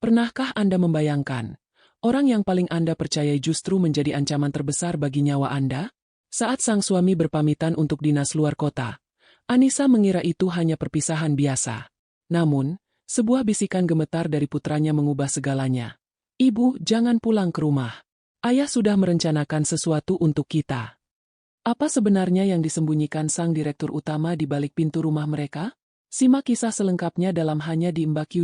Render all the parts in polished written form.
Pernahkah Anda membayangkan, orang yang paling Anda percayai justru menjadi ancaman terbesar bagi nyawa Anda? Saat sang suami berpamitan untuk dinas luar kota, Anissa mengira itu hanya perpisahan biasa. Namun, sebuah bisikan gemetar dari putranya mengubah segalanya. "Ibu, jangan pulang ke rumah. Ayah sudah merencanakan sesuatu untuk kita." Apa sebenarnya yang disembunyikan sang direktur utama di balik pintu rumah mereka? Simak kisah selengkapnya dalam Hanya di Mbak Q.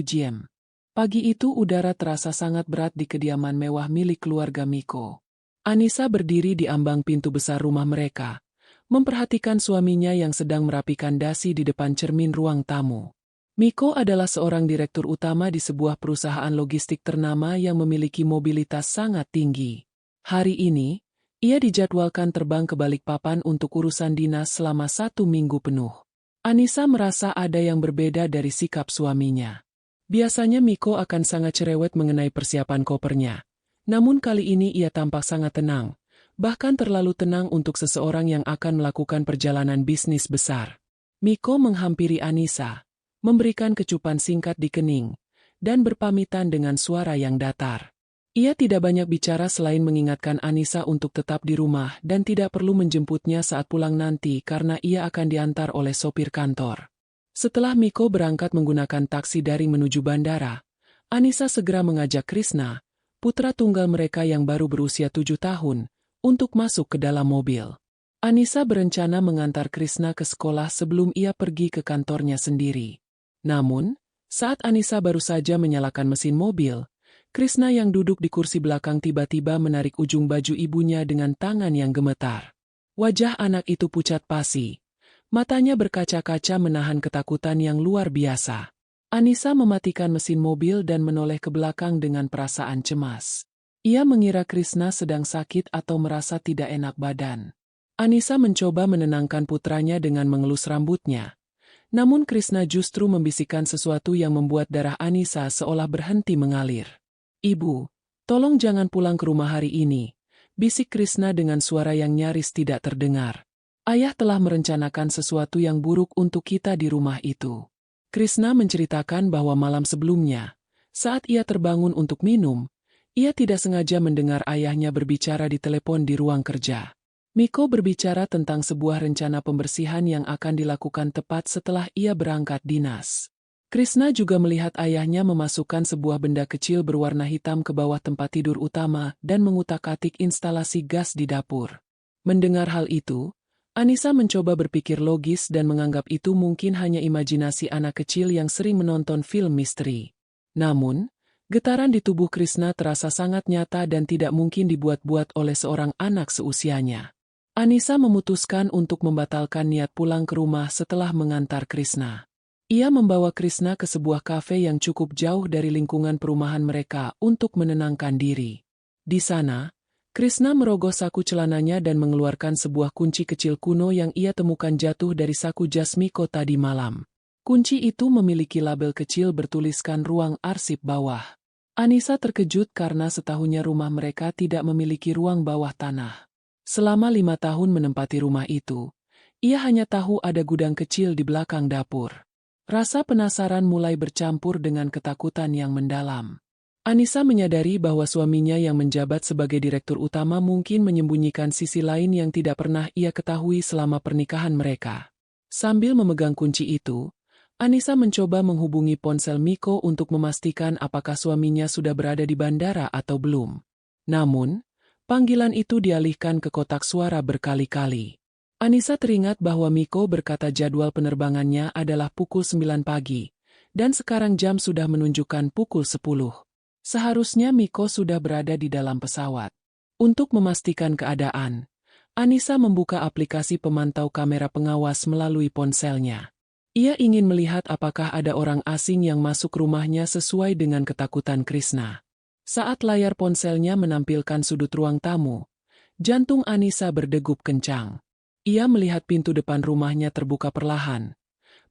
Pagi itu udara terasa sangat berat di kediaman mewah milik keluarga Miko. Anissa berdiri di ambang pintu besar rumah mereka, memperhatikan suaminya yang sedang merapikan dasi di depan cermin ruang tamu. Miko adalah seorang direktur utama di sebuah perusahaan logistik ternama yang memiliki mobilitas sangat tinggi. Hari ini, ia dijadwalkan terbang ke Balikpapan untuk urusan dinas selama 1 minggu penuh. Anissa merasa ada yang berbeda dari sikap suaminya. Biasanya Miko akan sangat cerewet mengenai persiapan kopernya. Namun kali ini ia tampak sangat tenang, bahkan terlalu tenang untuk seseorang yang akan melakukan perjalanan bisnis besar. Miko menghampiri Anissa, memberikan kecupan singkat di kening, dan berpamitan dengan suara yang datar. Ia tidak banyak bicara selain mengingatkan Anissa untuk tetap di rumah dan tidak perlu menjemputnya saat pulang nanti karena ia akan diantar oleh sopir kantor. Setelah Miko berangkat menggunakan taksi daring menuju bandara, Anissa segera mengajak Krishna, putra tunggal mereka yang baru berusia 7 tahun, untuk masuk ke dalam mobil. Anissa berencana mengantar Krishna ke sekolah sebelum ia pergi ke kantornya sendiri. Namun, saat Anissa baru saja menyalakan mesin mobil, Krishna yang duduk di kursi belakang tiba-tiba menarik ujung baju ibunya dengan tangan yang gemetar. Wajah anak itu pucat pasi. Matanya berkaca-kaca menahan ketakutan yang luar biasa. Anissa mematikan mesin mobil dan menoleh ke belakang dengan perasaan cemas. Ia mengira Krishna sedang sakit atau merasa tidak enak badan. Anissa mencoba menenangkan putranya dengan mengelus rambutnya. Namun Krishna justru membisikkan sesuatu yang membuat darah Anissa seolah berhenti mengalir. "Ibu, tolong jangan pulang ke rumah hari ini," bisik Krishna dengan suara yang nyaris tidak terdengar. "Ayah telah merencanakan sesuatu yang buruk untuk kita di rumah itu." Krishna menceritakan bahwa malam sebelumnya, saat ia terbangun untuk minum, ia tidak sengaja mendengar ayahnya berbicara di telepon di ruang kerja. Miko berbicara tentang sebuah rencana pembersihan yang akan dilakukan tepat setelah ia berangkat dinas. Krishna juga melihat ayahnya memasukkan sebuah benda kecil berwarna hitam ke bawah tempat tidur utama dan mengutak-atik instalasi gas di dapur. Mendengar hal itu, Anissa mencoba berpikir logis dan menganggap itu mungkin hanya imajinasi anak kecil yang sering menonton film misteri. Namun, getaran di tubuh Krishna terasa sangat nyata dan tidak mungkin dibuat-buat oleh seorang anak seusianya. Anissa memutuskan untuk membatalkan niat pulang ke rumah setelah mengantar Krishna. Ia membawa Krishna ke sebuah kafe yang cukup jauh dari lingkungan perumahan mereka untuk menenangkan diri. Di sana, Krishna merogoh saku celananya dan mengeluarkan sebuah kunci kecil kuno yang ia temukan jatuh dari saku jas Miko tadi malam. Kunci itu memiliki label kecil bertuliskan ruang arsip bawah. Anissa terkejut karena setahunya rumah mereka tidak memiliki ruang bawah tanah. Selama 5 tahun menempati rumah itu, ia hanya tahu ada gudang kecil di belakang dapur. Rasa penasaran mulai bercampur dengan ketakutan yang mendalam. Anissa menyadari bahwa suaminya yang menjabat sebagai direktur utama mungkin menyembunyikan sisi lain yang tidak pernah ia ketahui selama pernikahan mereka. Sambil memegang kunci itu, Anissa mencoba menghubungi ponsel Miko untuk memastikan apakah suaminya sudah berada di bandara atau belum. Namun, panggilan itu dialihkan ke kotak suara berkali-kali. Anissa teringat bahwa Miko berkata jadwal penerbangannya adalah pukul 9 pagi, dan sekarang jam sudah menunjukkan pukul 10. Seharusnya Miko sudah berada di dalam pesawat. Untuk memastikan keadaan, Anissa membuka aplikasi pemantau kamera pengawas melalui ponselnya. Ia ingin melihat apakah ada orang asing yang masuk rumahnya sesuai dengan ketakutan Krishna. Saat layar ponselnya menampilkan sudut ruang tamu, jantung Anissa berdegup kencang. Ia melihat pintu depan rumahnya terbuka perlahan.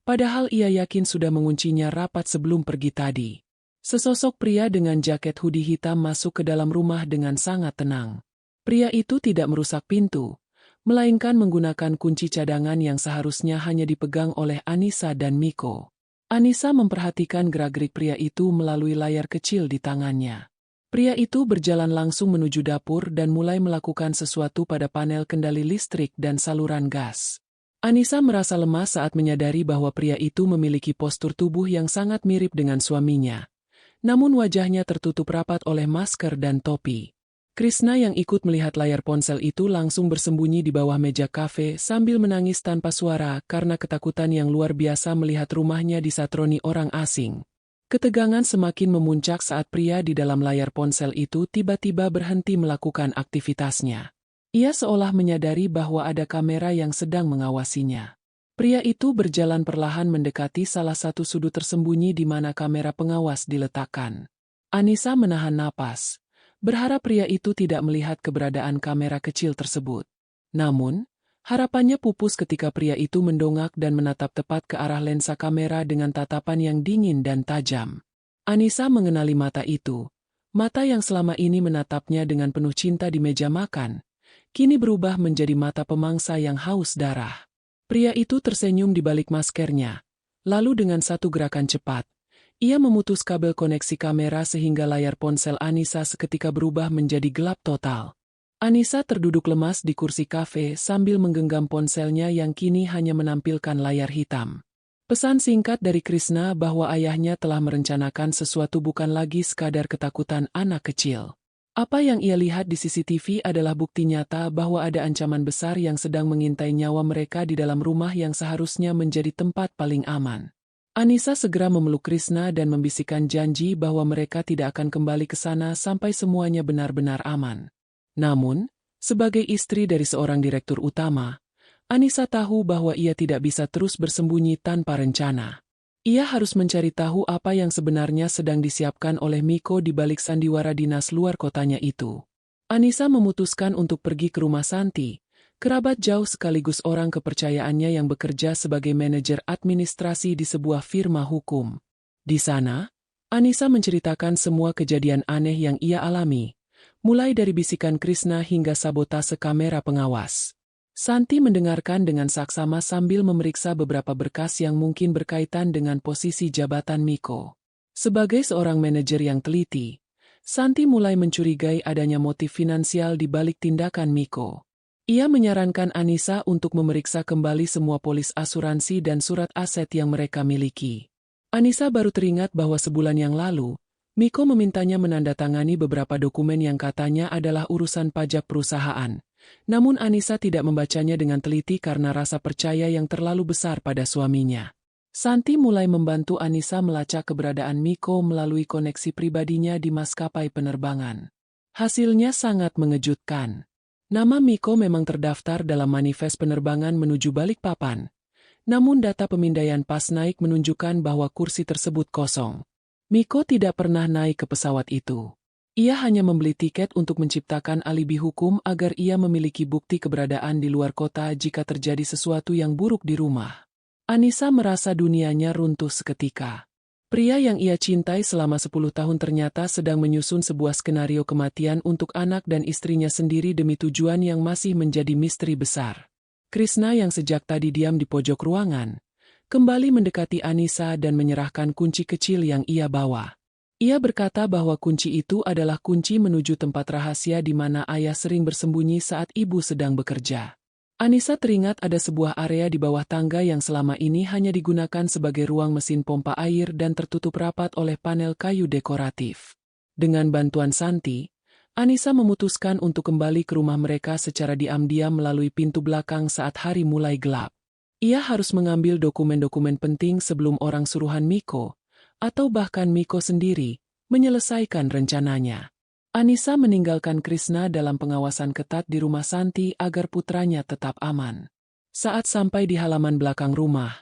Padahal ia yakin sudah menguncinya rapat sebelum pergi tadi. Sesosok pria dengan jaket hoodie hitam masuk ke dalam rumah dengan sangat tenang. Pria itu tidak merusak pintu, melainkan menggunakan kunci cadangan yang seharusnya hanya dipegang oleh Anissa dan Miko. Anissa memperhatikan gerak-gerik pria itu melalui layar kecil di tangannya. Pria itu berjalan langsung menuju dapur dan mulai melakukan sesuatu pada panel kendali listrik dan saluran gas. Anissa merasa lemas saat menyadari bahwa pria itu memiliki postur tubuh yang sangat mirip dengan suaminya. Namun wajahnya tertutup rapat oleh masker dan topi. Krishna yang ikut melihat layar ponsel itu langsung bersembunyi di bawah meja kafe sambil menangis tanpa suara karena ketakutan yang luar biasa melihat rumahnya disatroni orang asing. Ketegangan semakin memuncak saat pria di dalam layar ponsel itu tiba-tiba berhenti melakukan aktivitasnya. Ia seolah menyadari bahwa ada kamera yang sedang mengawasinya. Pria itu berjalan perlahan mendekati salah satu sudut tersembunyi di mana kamera pengawas diletakkan. Anissa menahan napas, berharap pria itu tidak melihat keberadaan kamera kecil tersebut. Namun, harapannya pupus ketika pria itu mendongak dan menatap tepat ke arah lensa kamera dengan tatapan yang dingin dan tajam. Anissa mengenali mata itu. Mata yang selama ini menatapnya dengan penuh cinta di meja makan, kini berubah menjadi mata pemangsa yang haus darah. Pria itu tersenyum di balik maskernya. Lalu dengan satu gerakan cepat, ia memutus kabel koneksi kamera sehingga layar ponsel Anissa seketika berubah menjadi gelap total. Anissa terduduk lemas di kursi kafe sambil menggenggam ponselnya yang kini hanya menampilkan layar hitam. Pesan singkat dari Krishna bahwa ayahnya telah merencanakan sesuatu bukan lagi sekadar ketakutan anak kecil. Apa yang ia lihat di CCTV adalah bukti nyata bahwa ada ancaman besar yang sedang mengintai nyawa mereka di dalam rumah yang seharusnya menjadi tempat paling aman. Anissa segera memeluk Krishna dan membisikkan janji bahwa mereka tidak akan kembali ke sana sampai semuanya benar-benar aman. Namun, sebagai istri dari seorang direktur utama, Anissa tahu bahwa ia tidak bisa terus bersembunyi tanpa rencana. Ia harus mencari tahu apa yang sebenarnya sedang disiapkan oleh Miko di balik sandiwara dinas luar kotanya itu. Anissa memutuskan untuk pergi ke rumah Santi, kerabat jauh sekaligus orang kepercayaannya yang bekerja sebagai manajer administrasi di sebuah firma hukum. Di sana, Anissa menceritakan semua kejadian aneh yang ia alami, mulai dari bisikan Krishna hingga sabotase kamera pengawas. Santi mendengarkan dengan saksama sambil memeriksa beberapa berkas yang mungkin berkaitan dengan posisi jabatan Miko. Sebagai seorang manajer yang teliti, Santi mulai mencurigai adanya motif finansial di balik tindakan Miko. Ia menyarankan Anissa untuk memeriksa kembali semua polis asuransi dan surat aset yang mereka miliki. Anissa baru teringat bahwa sebulan yang lalu, Miko memintanya menandatangani beberapa dokumen yang katanya adalah urusan pajak perusahaan. Namun Anissa tidak membacanya dengan teliti karena rasa percaya yang terlalu besar pada suaminya. Santi mulai membantu Anissa melacak keberadaan Miko melalui koneksi pribadinya di maskapai penerbangan. Hasilnya sangat mengejutkan. Nama Miko memang terdaftar dalam manifest penerbangan menuju Balikpapan. Namun data pemindaian pas naik menunjukkan bahwa kursi tersebut kosong. Miko tidak pernah naik ke pesawat itu. Ia hanya membeli tiket untuk menciptakan alibi hukum agar ia memiliki bukti keberadaan di luar kota jika terjadi sesuatu yang buruk di rumah. Anissa merasa dunianya runtuh seketika. Pria yang ia cintai selama 10 tahun ternyata sedang menyusun sebuah skenario kematian untuk anak dan istrinya sendiri demi tujuan yang masih menjadi misteri besar. Krishna yang sejak tadi diam di pojok ruangan, kembali mendekati Anissa dan menyerahkan kunci kecil yang ia bawa. Ia berkata bahwa kunci itu adalah kunci menuju tempat rahasia di mana ayah sering bersembunyi saat ibu sedang bekerja. Anissa teringat ada sebuah area di bawah tangga yang selama ini hanya digunakan sebagai ruang mesin pompa air dan tertutup rapat oleh panel kayu dekoratif. Dengan bantuan Santi, Anissa memutuskan untuk kembali ke rumah mereka secara diam-diam melalui pintu belakang saat hari mulai gelap. Ia harus mengambil dokumen-dokumen penting sebelum orang suruhan Miko, atau bahkan Miko sendiri, menyelesaikan rencananya. Anissa meninggalkan Krishna dalam pengawasan ketat di rumah Santi agar putranya tetap aman. Saat sampai di halaman belakang rumah,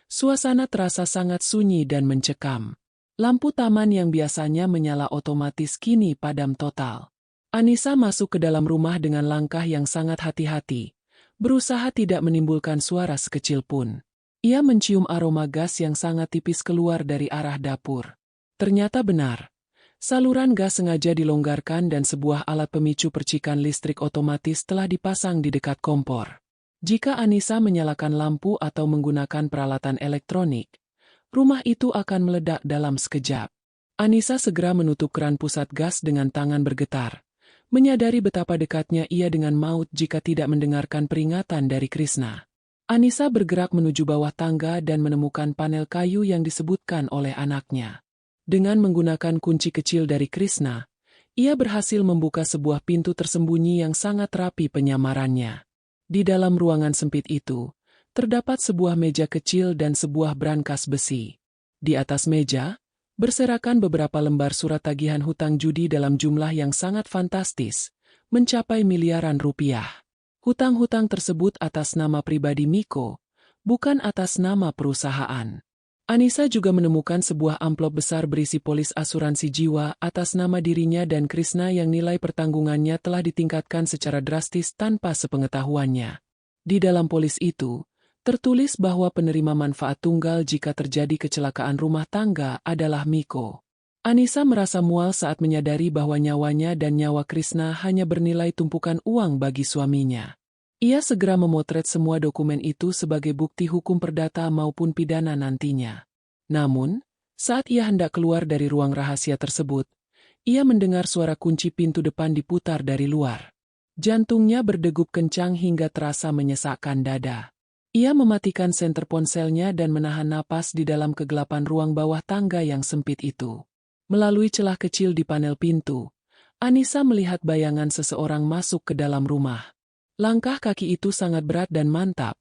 suasana terasa sangat sunyi dan mencekam. Lampu taman yang biasanya menyala otomatis kini padam total. Anissa masuk ke dalam rumah dengan langkah yang sangat hati-hati, berusaha tidak menimbulkan suara sekecil pun. Ia mencium aroma gas yang sangat tipis keluar dari arah dapur. Ternyata benar. Saluran gas sengaja dilonggarkan dan sebuah alat pemicu percikan listrik otomatis telah dipasang di dekat kompor. Jika Anissa menyalakan lampu atau menggunakan peralatan elektronik, Rumah itu akan meledak dalam sekejap. Anissa segera menutup keran pusat gas dengan tangan bergetar, menyadari betapa dekatnya ia dengan maut jika tidak mendengarkan peringatan dari Krishna. Anissa bergerak menuju bawah tangga dan menemukan panel kayu yang disebutkan oleh anaknya. Dengan menggunakan kunci kecil dari Krishna, ia berhasil membuka sebuah pintu tersembunyi yang sangat rapi penyamarannya. Di dalam ruangan sempit itu, terdapat sebuah meja kecil dan sebuah brankas besi. Di atas meja, berserakan beberapa lembar surat tagihan hutang judi dalam jumlah yang sangat fantastis, mencapai miliaran rupiah. Hutang-hutang tersebut atas nama pribadi Miko, bukan atas nama perusahaan. Anissa juga menemukan sebuah amplop besar berisi polis asuransi jiwa atas nama dirinya dan Krishna yang nilai pertanggungannya telah ditingkatkan secara drastis tanpa sepengetahuannya. Di dalam polis itu, tertulis bahwa penerima manfaat tunggal jika terjadi kecelakaan rumah tangga adalah Miko. Anissa merasa mual saat menyadari bahwa nyawanya dan nyawa Krishna hanya bernilai tumpukan uang bagi suaminya. Ia segera memotret semua dokumen itu sebagai bukti hukum perdata maupun pidana nantinya. Namun, saat ia hendak keluar dari ruang rahasia tersebut, ia mendengar suara kunci pintu depan diputar dari luar. Jantungnya berdegup kencang hingga terasa menyesakkan dada. Ia mematikan senter ponselnya dan menahan napas di dalam kegelapan ruang bawah tangga yang sempit itu. Melalui celah kecil di panel pintu, Anissa melihat bayangan seseorang masuk ke dalam rumah. Langkah kaki itu sangat berat dan mantap,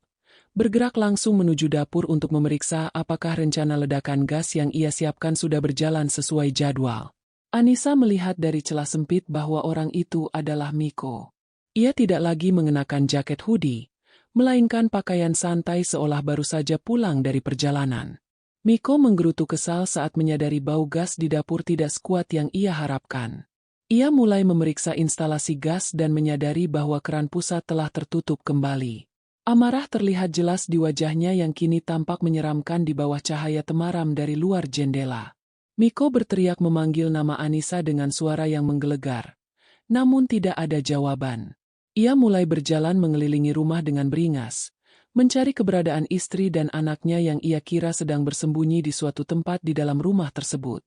bergerak langsung menuju dapur untuk memeriksa apakah rencana ledakan gas yang ia siapkan sudah berjalan sesuai jadwal. Anissa melihat dari celah sempit bahwa orang itu adalah Miko. Ia tidak lagi mengenakan jaket hoodie, melainkan pakaian santai seolah baru saja pulang dari perjalanan. Miko menggerutu kesal saat menyadari bau gas di dapur tidak sekuat yang ia harapkan. Ia mulai memeriksa instalasi gas dan menyadari bahwa keran pusat telah tertutup kembali. Amarah terlihat jelas di wajahnya yang kini tampak menyeramkan di bawah cahaya temaram dari luar jendela. Miko berteriak memanggil nama Anissa dengan suara yang menggelegar. Namun tidak ada jawaban. Ia mulai berjalan mengelilingi rumah dengan beringas, mencari keberadaan istri dan anaknya yang ia kira sedang bersembunyi di suatu tempat di dalam rumah tersebut.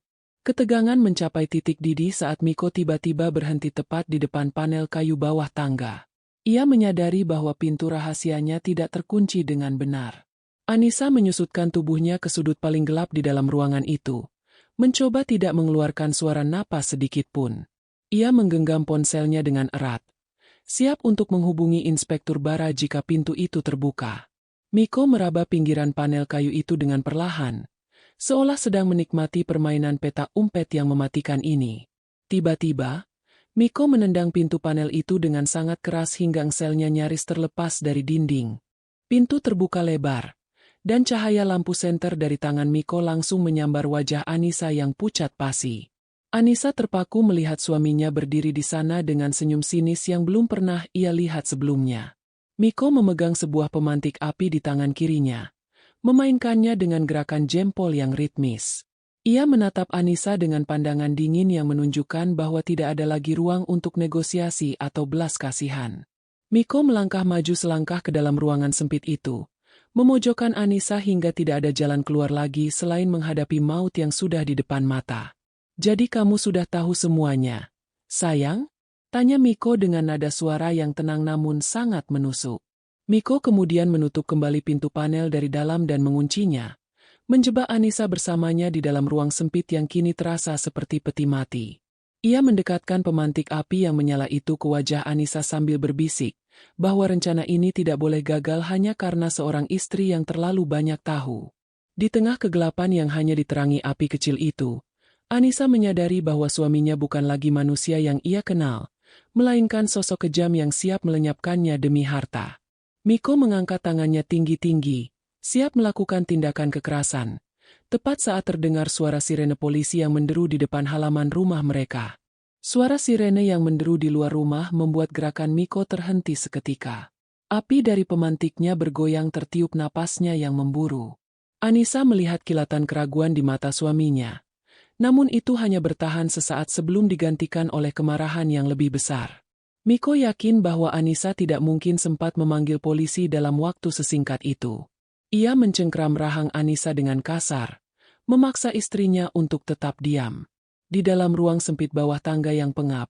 Ketegangan mencapai titik didih saat Miko tiba-tiba berhenti tepat di depan panel kayu bawah tangga. Ia menyadari bahwa pintu rahasianya tidak terkunci dengan benar. Anissa menyusutkan tubuhnya ke sudut paling gelap di dalam ruangan itu, mencoba tidak mengeluarkan suara napas sedikit pun. Ia menggenggam ponselnya dengan erat, siap untuk menghubungi Inspektur Bara jika pintu itu terbuka. Miko meraba pinggiran panel kayu itu dengan perlahan, seolah sedang menikmati permainan petak umpet yang mematikan ini. Tiba-tiba, Miko menendang pintu panel itu dengan sangat keras hingga engselnya nyaris terlepas dari dinding. Pintu terbuka lebar, dan cahaya lampu senter dari tangan Miko langsung menyambar wajah Anissa yang pucat pasi. Anissa terpaku melihat suaminya berdiri di sana dengan senyum sinis yang belum pernah ia lihat sebelumnya. Miko memegang sebuah pemantik api di tangan kirinya, memainkannya dengan gerakan jempol yang ritmis. Ia menatap Anissa dengan pandangan dingin yang menunjukkan bahwa tidak ada lagi ruang untuk negosiasi atau belas kasihan. Miko melangkah maju selangkah ke dalam ruangan sempit itu, memojokkan Anissa hingga tidak ada jalan keluar lagi selain menghadapi maut yang sudah di depan mata. "Jadi kamu sudah tahu semuanya, sayang?" tanya Miko dengan nada suara yang tenang namun sangat menusuk. Miko kemudian menutup kembali pintu panel dari dalam dan menguncinya, menjebak Anissa bersamanya di dalam ruang sempit yang kini terasa seperti peti mati. Ia mendekatkan pemantik api yang menyala itu ke wajah Anissa sambil berbisik, bahwa rencana ini tidak boleh gagal hanya karena seorang istri yang terlalu banyak tahu. Di tengah kegelapan yang hanya diterangi api kecil itu, Anissa menyadari bahwa suaminya bukan lagi manusia yang ia kenal, melainkan sosok kejam yang siap melenyapkannya demi harta. Miko mengangkat tangannya tinggi-tinggi, siap melakukan tindakan kekerasan, tepat saat terdengar suara sirene polisi yang menderu di depan halaman rumah mereka. Suara sirene yang menderu di luar rumah membuat gerakan Miko terhenti seketika. Api dari pemantiknya bergoyang tertiup napasnya yang memburu. Anissa melihat kilatan keraguan di mata suaminya. Namun itu hanya bertahan sesaat sebelum digantikan oleh kemarahan yang lebih besar. Miko yakin bahwa Anissa tidak mungkin sempat memanggil polisi dalam waktu sesingkat itu. Ia mencengkram rahang Anissa dengan kasar, memaksa istrinya untuk tetap diam. Di dalam ruang sempit bawah tangga yang pengap,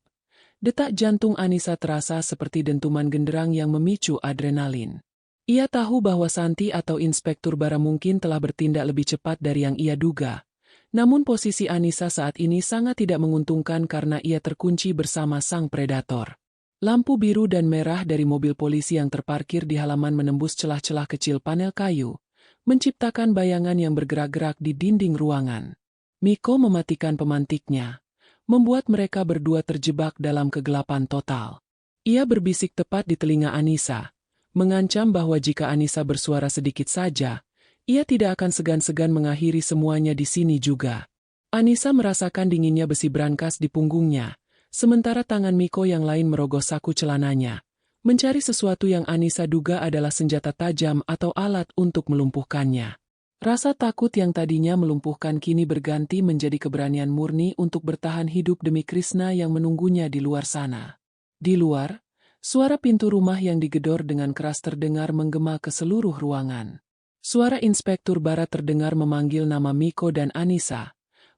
detak jantung Anissa terasa seperti dentuman genderang yang memicu adrenalin. Ia tahu bahwa Santi atau Inspektur Bara mungkin telah bertindak lebih cepat dari yang ia duga. Namun posisi Anissa saat ini sangat tidak menguntungkan karena ia terkunci bersama sang predator. Lampu biru dan merah dari mobil polisi yang terparkir di halaman menembus celah-celah kecil panel kayu, menciptakan bayangan yang bergerak-gerak di dinding ruangan. Miko mematikan pemantiknya, membuat mereka berdua terjebak dalam kegelapan total. Ia berbisik tepat di telinga Anissa, mengancam bahwa jika Anissa bersuara sedikit saja, ia tidak akan segan-segan mengakhiri semuanya di sini juga. Anissa merasakan dinginnya besi brankas di punggungnya, sementara tangan Miko yang lain merogoh saku celananya, mencari sesuatu yang Anissa duga adalah senjata tajam atau alat untuk melumpuhkannya. Rasa takut yang tadinya melumpuhkan kini berganti menjadi keberanian murni untuk bertahan hidup demi Krishna yang menunggunya di luar sana. Di luar, suara pintu rumah yang digedor dengan keras terdengar menggema ke seluruh ruangan. Suara Inspektur Bara terdengar memanggil nama Miko dan Anissa,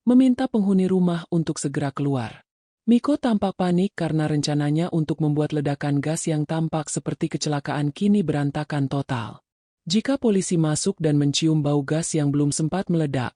meminta penghuni rumah untuk segera keluar. Miko tampak panik karena rencananya untuk membuat ledakan gas yang tampak seperti kecelakaan kini berantakan total. Jika polisi masuk dan mencium bau gas yang belum sempat meledak,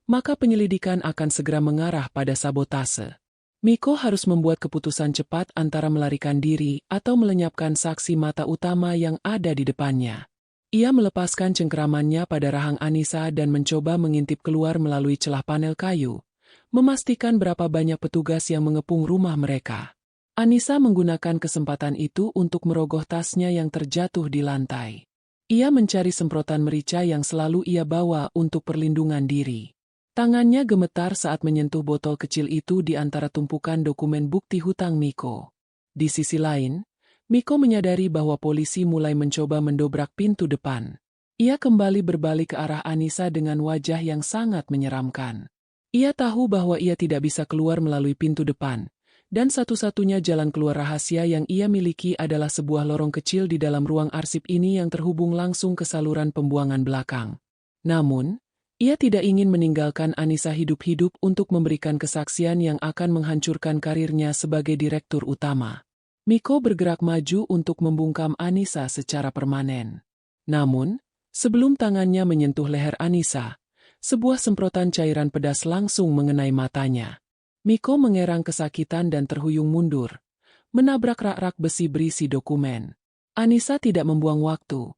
maka penyelidikan akan segera mengarah pada sabotase. Miko harus membuat keputusan cepat antara melarikan diri atau melenyapkan saksi mata utama yang ada di depannya. Ia melepaskan cengkeramannya pada rahang Anissa dan mencoba mengintip keluar melalui celah panel kayu, memastikan berapa banyak petugas yang mengepung rumah mereka. Anissa menggunakan kesempatan itu untuk merogoh tasnya yang terjatuh di lantai. Ia mencari semprotan merica yang selalu ia bawa untuk perlindungan diri. Tangannya gemetar saat menyentuh botol kecil itu di antara tumpukan dokumen bukti hutang Miko. Di sisi lain, Miko menyadari bahwa polisi mulai mencoba mendobrak pintu depan. Ia kembali berbalik ke arah Anissa dengan wajah yang sangat menyeramkan. Ia tahu bahwa ia tidak bisa keluar melalui pintu depan, dan satu-satunya jalan keluar rahasia yang ia miliki adalah sebuah lorong kecil di dalam ruang arsip ini yang terhubung langsung ke saluran pembuangan belakang. Namun, ia tidak ingin meninggalkan Anissa hidup-hidup untuk memberikan kesaksian yang akan menghancurkan karirnya sebagai direktur utama. Miko bergerak maju untuk membungkam Anissa secara permanen. Namun, sebelum tangannya menyentuh leher Anissa, sebuah semprotan cairan pedas langsung mengenai matanya. Miko mengerang kesakitan dan terhuyung mundur, menabrak rak-rak besi berisi dokumen. Anissa tidak membuang waktu.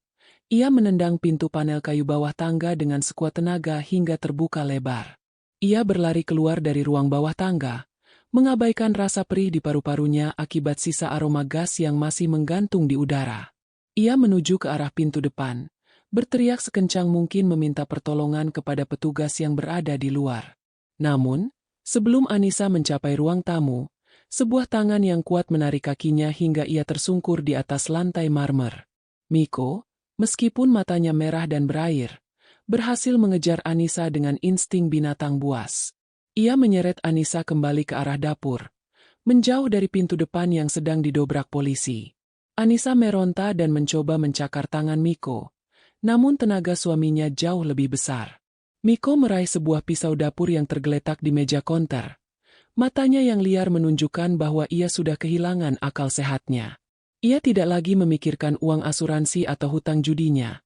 Ia menendang pintu panel kayu bawah tangga dengan sekuat tenaga hingga terbuka lebar. Ia berlari keluar dari ruang bawah tangga, mengabaikan rasa perih di paru-parunya akibat sisa aroma gas yang masih menggantung di udara. Ia menuju ke arah pintu depan, berteriak sekencang mungkin meminta pertolongan kepada petugas yang berada di luar. Namun, sebelum Anissa mencapai ruang tamu, sebuah tangan yang kuat menarik kakinya hingga ia tersungkur di atas lantai marmer. Miko, meskipun matanya merah dan berair, berhasil mengejar Anissa dengan insting binatang buas. Ia menyeret Anissa kembali ke arah dapur, menjauh dari pintu depan yang sedang didobrak polisi. Anissa meronta dan mencoba mencakar tangan Miko. Namun tenaga suaminya jauh lebih besar. Miko meraih sebuah pisau dapur yang tergeletak di meja konter. Matanya yang liar menunjukkan bahwa ia sudah kehilangan akal sehatnya. Ia tidak lagi memikirkan uang asuransi atau hutang judinya.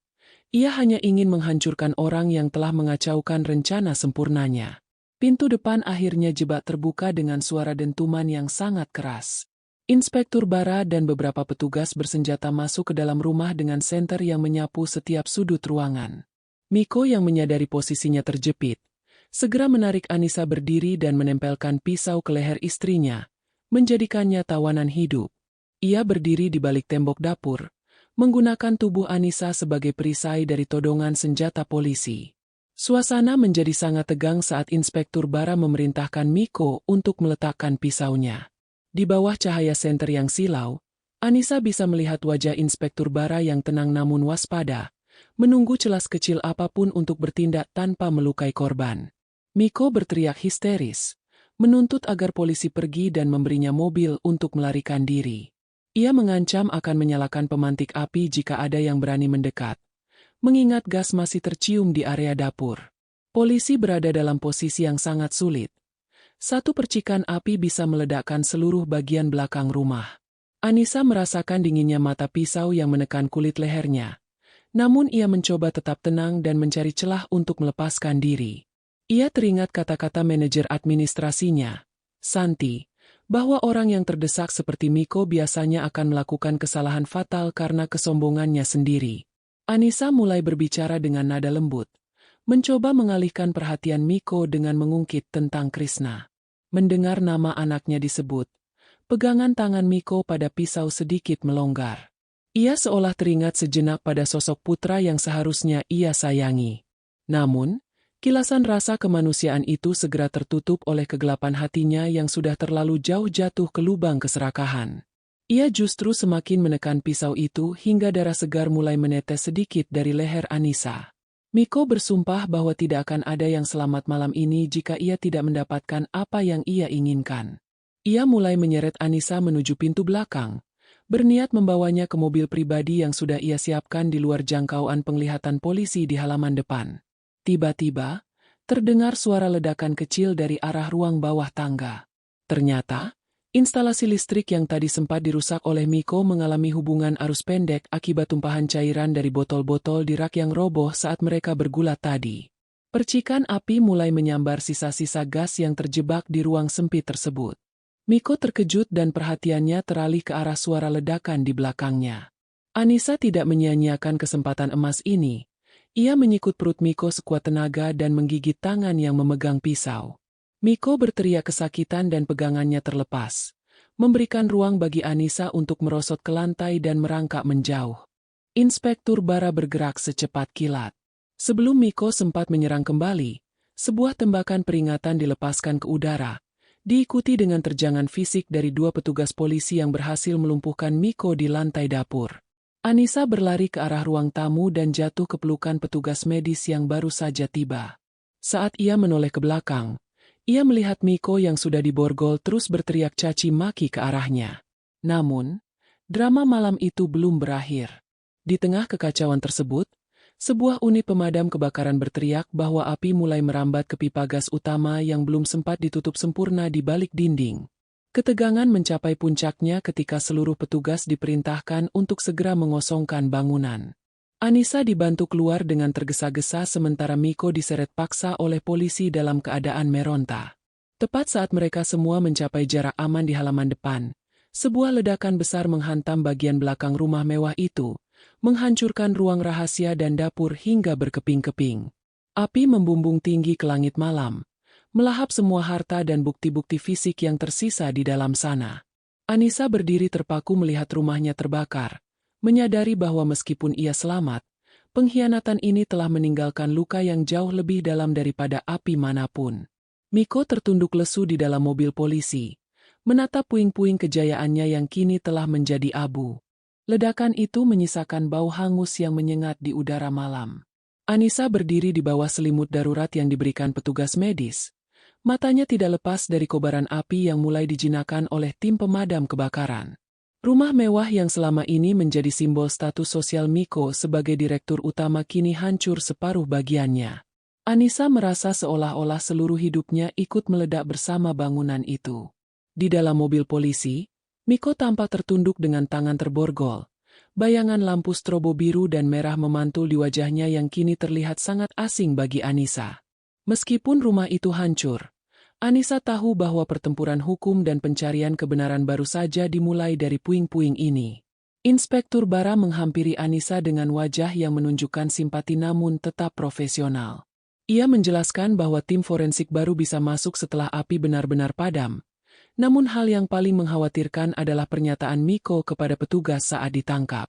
Ia hanya ingin menghancurkan orang yang telah mengacaukan rencana sempurnanya. Pintu depan akhirnya jebak terbuka dengan suara dentuman yang sangat keras. Inspektur Bara dan beberapa petugas bersenjata masuk ke dalam rumah dengan senter yang menyapu setiap sudut ruangan. Miko yang menyadari posisinya terjepit, segera menarik Anissa berdiri dan menempelkan pisau ke leher istrinya, menjadikannya tawanan hidup. Ia berdiri di balik tembok dapur, menggunakan tubuh Anissa sebagai perisai dari todongan senjata polisi. Suasana menjadi sangat tegang saat Inspektur Bara memerintahkan Miko untuk meletakkan pisaunya. Di bawah cahaya senter yang silau, Anissa bisa melihat wajah Inspektur Bara yang tenang namun waspada, menunggu celah kecil apapun untuk bertindak tanpa melukai korban. Miko berteriak histeris, menuntut agar polisi pergi dan memberinya mobil untuk melarikan diri. Ia mengancam akan menyalakan pemantik api jika ada yang berani mendekat, mengingat gas masih tercium di area dapur. Polisi berada dalam posisi yang sangat sulit. Satu percikan api bisa meledakkan seluruh bagian belakang rumah. Anissa merasakan dinginnya mata pisau yang menekan kulit lehernya. Namun ia mencoba tetap tenang dan mencari celah untuk melepaskan diri. Ia teringat kata-kata manajer administrasinya, Santi, bahwa orang yang terdesak seperti Miko biasanya akan melakukan kesalahan fatal karena kesombongannya sendiri. Anissa mulai berbicara dengan nada lembut, mencoba mengalihkan perhatian Miko dengan mengungkit tentang Krishna. Mendengar nama anaknya disebut, pegangan tangan Miko pada pisau sedikit melonggar. Ia seolah teringat sejenak pada sosok putra yang seharusnya ia sayangi. Namun, kilasan rasa kemanusiaan itu segera tertutup oleh kegelapan hatinya yang sudah terlalu jauh jatuh ke lubang keserakahan. Ia justru semakin menekan pisau itu hingga darah segar mulai menetes sedikit dari leher Anissa. Miko bersumpah bahwa tidak akan ada yang selamat malam ini jika ia tidak mendapatkan apa yang ia inginkan. Ia mulai menyeret Anissa menuju pintu belakang, berniat membawanya ke mobil pribadi yang sudah ia siapkan di luar jangkauan penglihatan polisi di halaman depan. Tiba-tiba, terdengar suara ledakan kecil dari arah ruang bawah tangga. Ternyata, instalasi listrik yang tadi sempat dirusak oleh Miko mengalami hubungan arus pendek akibat tumpahan cairan dari botol-botol di rak yang roboh saat mereka bergulat tadi. Percikan api mulai menyambar sisa-sisa gas yang terjebak di ruang sempit tersebut. Miko terkejut dan perhatiannya teralih ke arah suara ledakan di belakangnya. Anissa tidak menyia-nyiakan kesempatan emas ini. Ia menyikut perut Miko sekuat tenaga dan menggigit tangan yang memegang pisau. Miko berteriak kesakitan dan pegangannya terlepas, memberikan ruang bagi Anissa untuk merosot ke lantai dan merangkak menjauh. Inspektur Bara bergerak secepat kilat. Sebelum Miko sempat menyerang kembali, sebuah tembakan peringatan dilepaskan ke udara, diikuti dengan terjangan fisik dari dua petugas polisi yang berhasil melumpuhkan Miko di lantai dapur. Anissa berlari ke arah ruang tamu dan jatuh ke pelukan petugas medis yang baru saja tiba. Saat ia menoleh ke belakang, ia melihat Miko yang sudah diborgol terus berteriak caci maki ke arahnya. Namun, drama malam itu belum berakhir. Di tengah kekacauan tersebut, sebuah unit pemadam kebakaran berteriak bahwa api mulai merambat ke pipa gas utama yang belum sempat ditutup sempurna di balik dinding. Ketegangan mencapai puncaknya ketika seluruh petugas diperintahkan untuk segera mengosongkan bangunan. Anissa dibantu keluar dengan tergesa-gesa sementara Miko diseret paksa oleh polisi dalam keadaan meronta. Tepat saat mereka semua mencapai jarak aman di halaman depan, sebuah ledakan besar menghantam bagian belakang rumah mewah itu, menghancurkan ruang rahasia dan dapur hingga berkeping-keping. Api membumbung tinggi ke langit malam, melahap semua harta dan bukti-bukti fisik yang tersisa di dalam sana. Anissa berdiri terpaku melihat rumahnya terbakar, menyadari bahwa meskipun ia selamat, pengkhianatan ini telah meninggalkan luka yang jauh lebih dalam daripada api manapun. Miko tertunduk lesu di dalam mobil polisi, menatap puing-puing kejayaannya yang kini telah menjadi abu. Ledakan itu menyisakan bau hangus yang menyengat di udara malam. Anissa berdiri di bawah selimut darurat yang diberikan petugas medis. Matanya tidak lepas dari kobaran api yang mulai dijinakkan oleh tim pemadam kebakaran. Rumah mewah yang selama ini menjadi simbol status sosial Miko sebagai direktur utama kini hancur separuh bagiannya. Anissa merasa seolah-olah seluruh hidupnya ikut meledak bersama bangunan itu. Di dalam mobil polisi, Miko tampak tertunduk dengan tangan terborgol. Bayangan lampu strobo biru dan merah memantul di wajahnya yang kini terlihat sangat asing bagi Anissa. Meskipun rumah itu hancur, Anissa tahu bahwa pertempuran hukum dan pencarian kebenaran baru saja dimulai dari puing-puing ini. Inspektur Bara menghampiri Anissa dengan wajah yang menunjukkan simpati namun tetap profesional. Ia menjelaskan bahwa tim forensik baru bisa masuk setelah api benar-benar padam. Namun hal yang paling mengkhawatirkan adalah pernyataan Miko kepada petugas saat ditangkap.